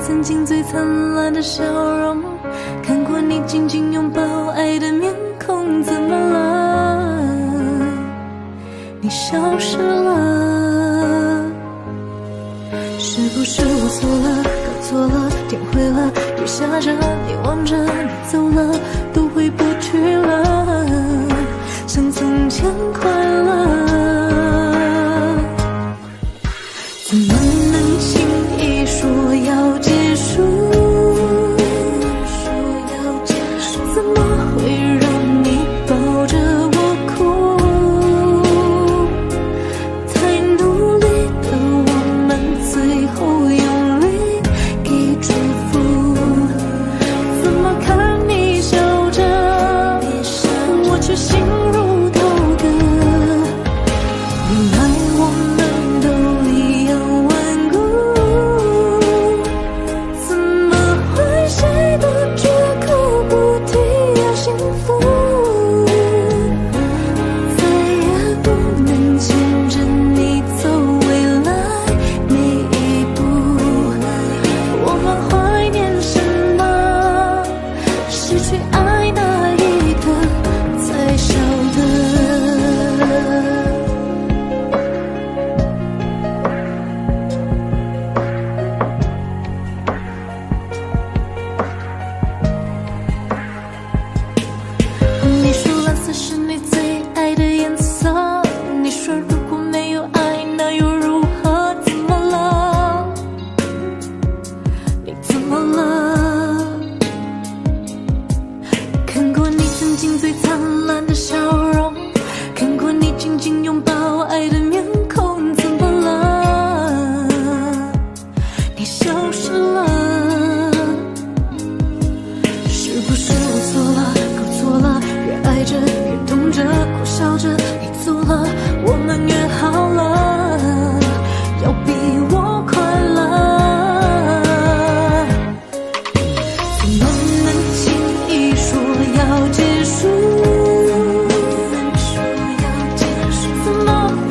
曾经最灿烂的笑容，看过你紧紧拥抱爱的面孔，怎么了？你消失了，是不是我错了，搞错了，天灰了，雨下着，你望着，你走了，都回不去了，像从前快乐。怎么能轻易说要结束？怎么会让你抱着我哭？太努力的我们，最后用力给祝福。怎么看你笑着，我却心如刀割。原来我们都一样顽固，怎么会谁都绝口不提要幸福？再也不能牵着你走未来每一步。我们怀念什么？失去爱那一刻才晓得。你说蓝色是你最爱的颜色，你说如果没有爱那又如何？怎么了？你怎么了？看过你曾经最灿烂的笑容，看过你紧紧拥抱爱的面孔，怎么了？你消失了，是不是我错了，搞错了？越爱着越懂着，苦笑着，你走了，我们约好了，要比我快乐。怎么能轻易说要结束？怎么会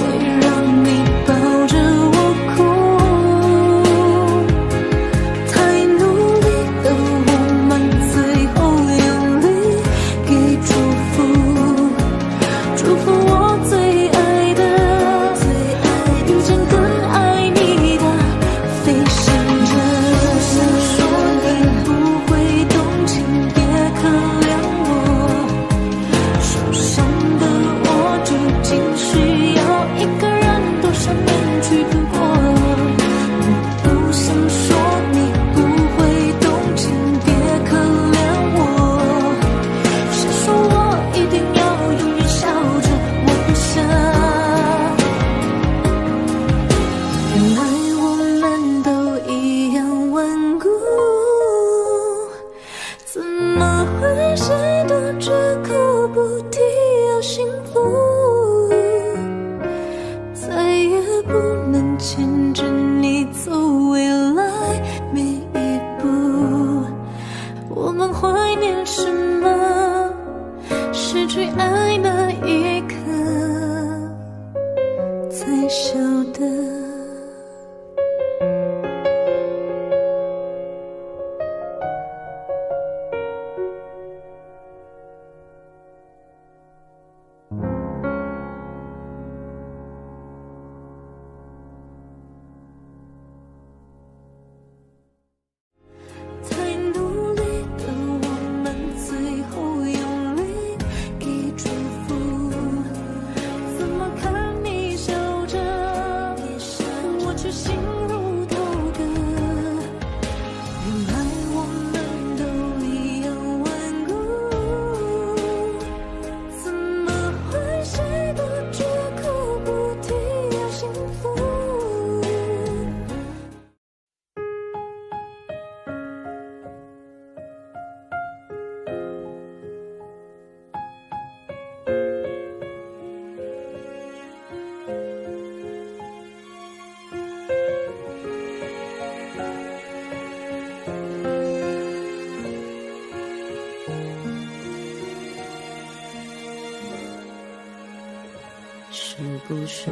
是不是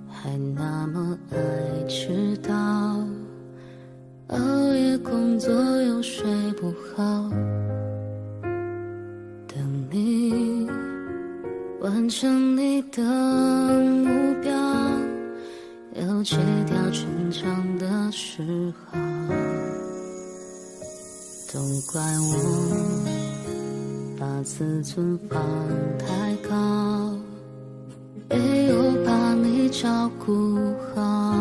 还那么爱迟到？熬夜工作又睡不好，等你完成你的目标，又戒掉逞强的嗜好。都怪我把自尊放太高，没有把你照顾好。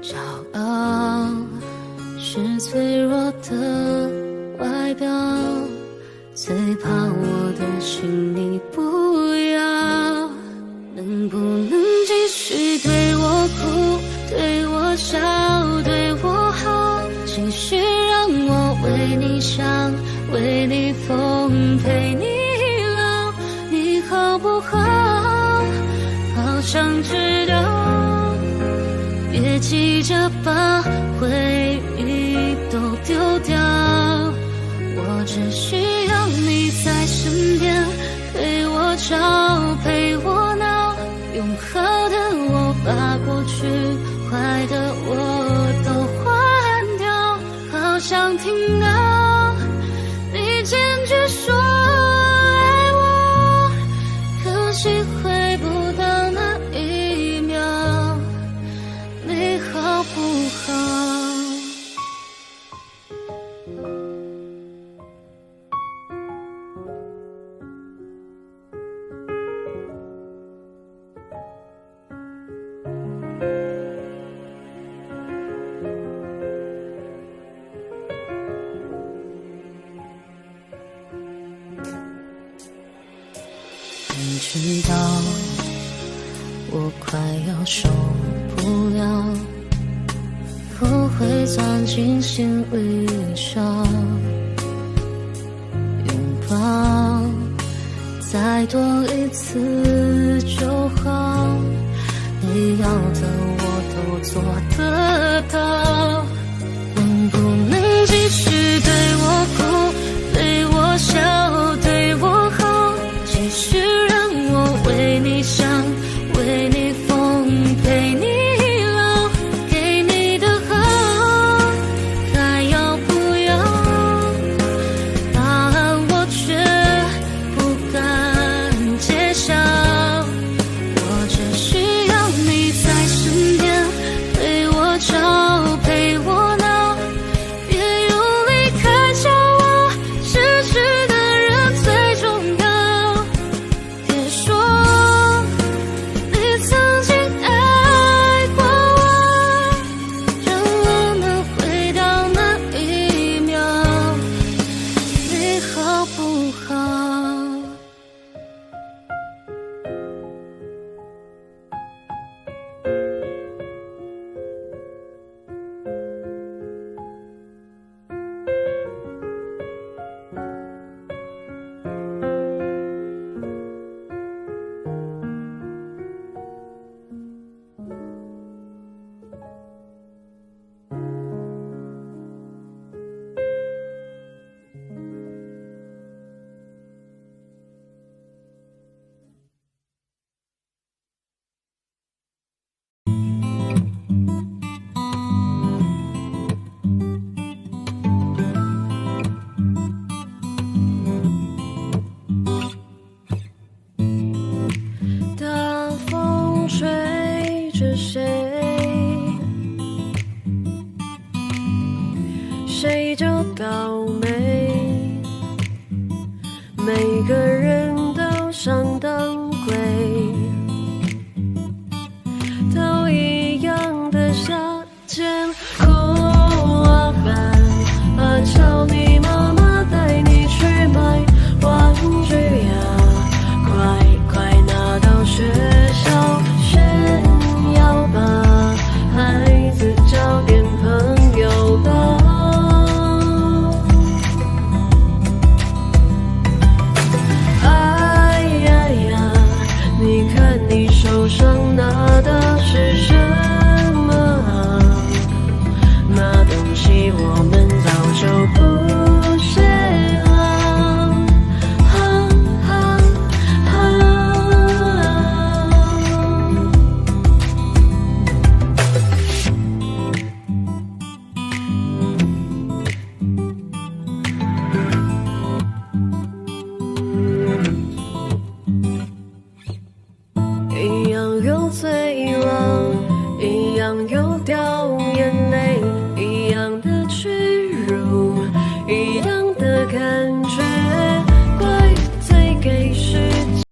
骄傲是脆弱的外表，最怕我的心你不要。能不能继续对我哭，对我笑，对我好，继续让我为你想，为你疯，陪你老，你好不好？好想知道，别急着把回忆都丢掉，我只需要你在身边，陪我吵，陪我闹，用好的我把过去坏的我都换掉。好想听到你坚决说爱我，可惜回不到那一秒，你好不好？你知道我快要受不了，我会钻进心里笑，拥抱再多一次就好，你要的我都做得到。能不能继续对我哭，对我笑，对我好，继续让我为你想，为你疯，陪你老，给你的好，还要不要？答案我却不敢揭晓，我只需要你在身边，陪我吵，陪我闹，别用离开叫我失去的人最重要。别说你曾经爱过我，让我能回到那一秒，你好不好？大风吹着谁，谁就倒霉。每个人都上当归，都一样的夏天。阿汉阿超，你妈妈带你去买玩具呀，快拿到学校炫耀吧，孩子交点朋友吧。啊又脆弱。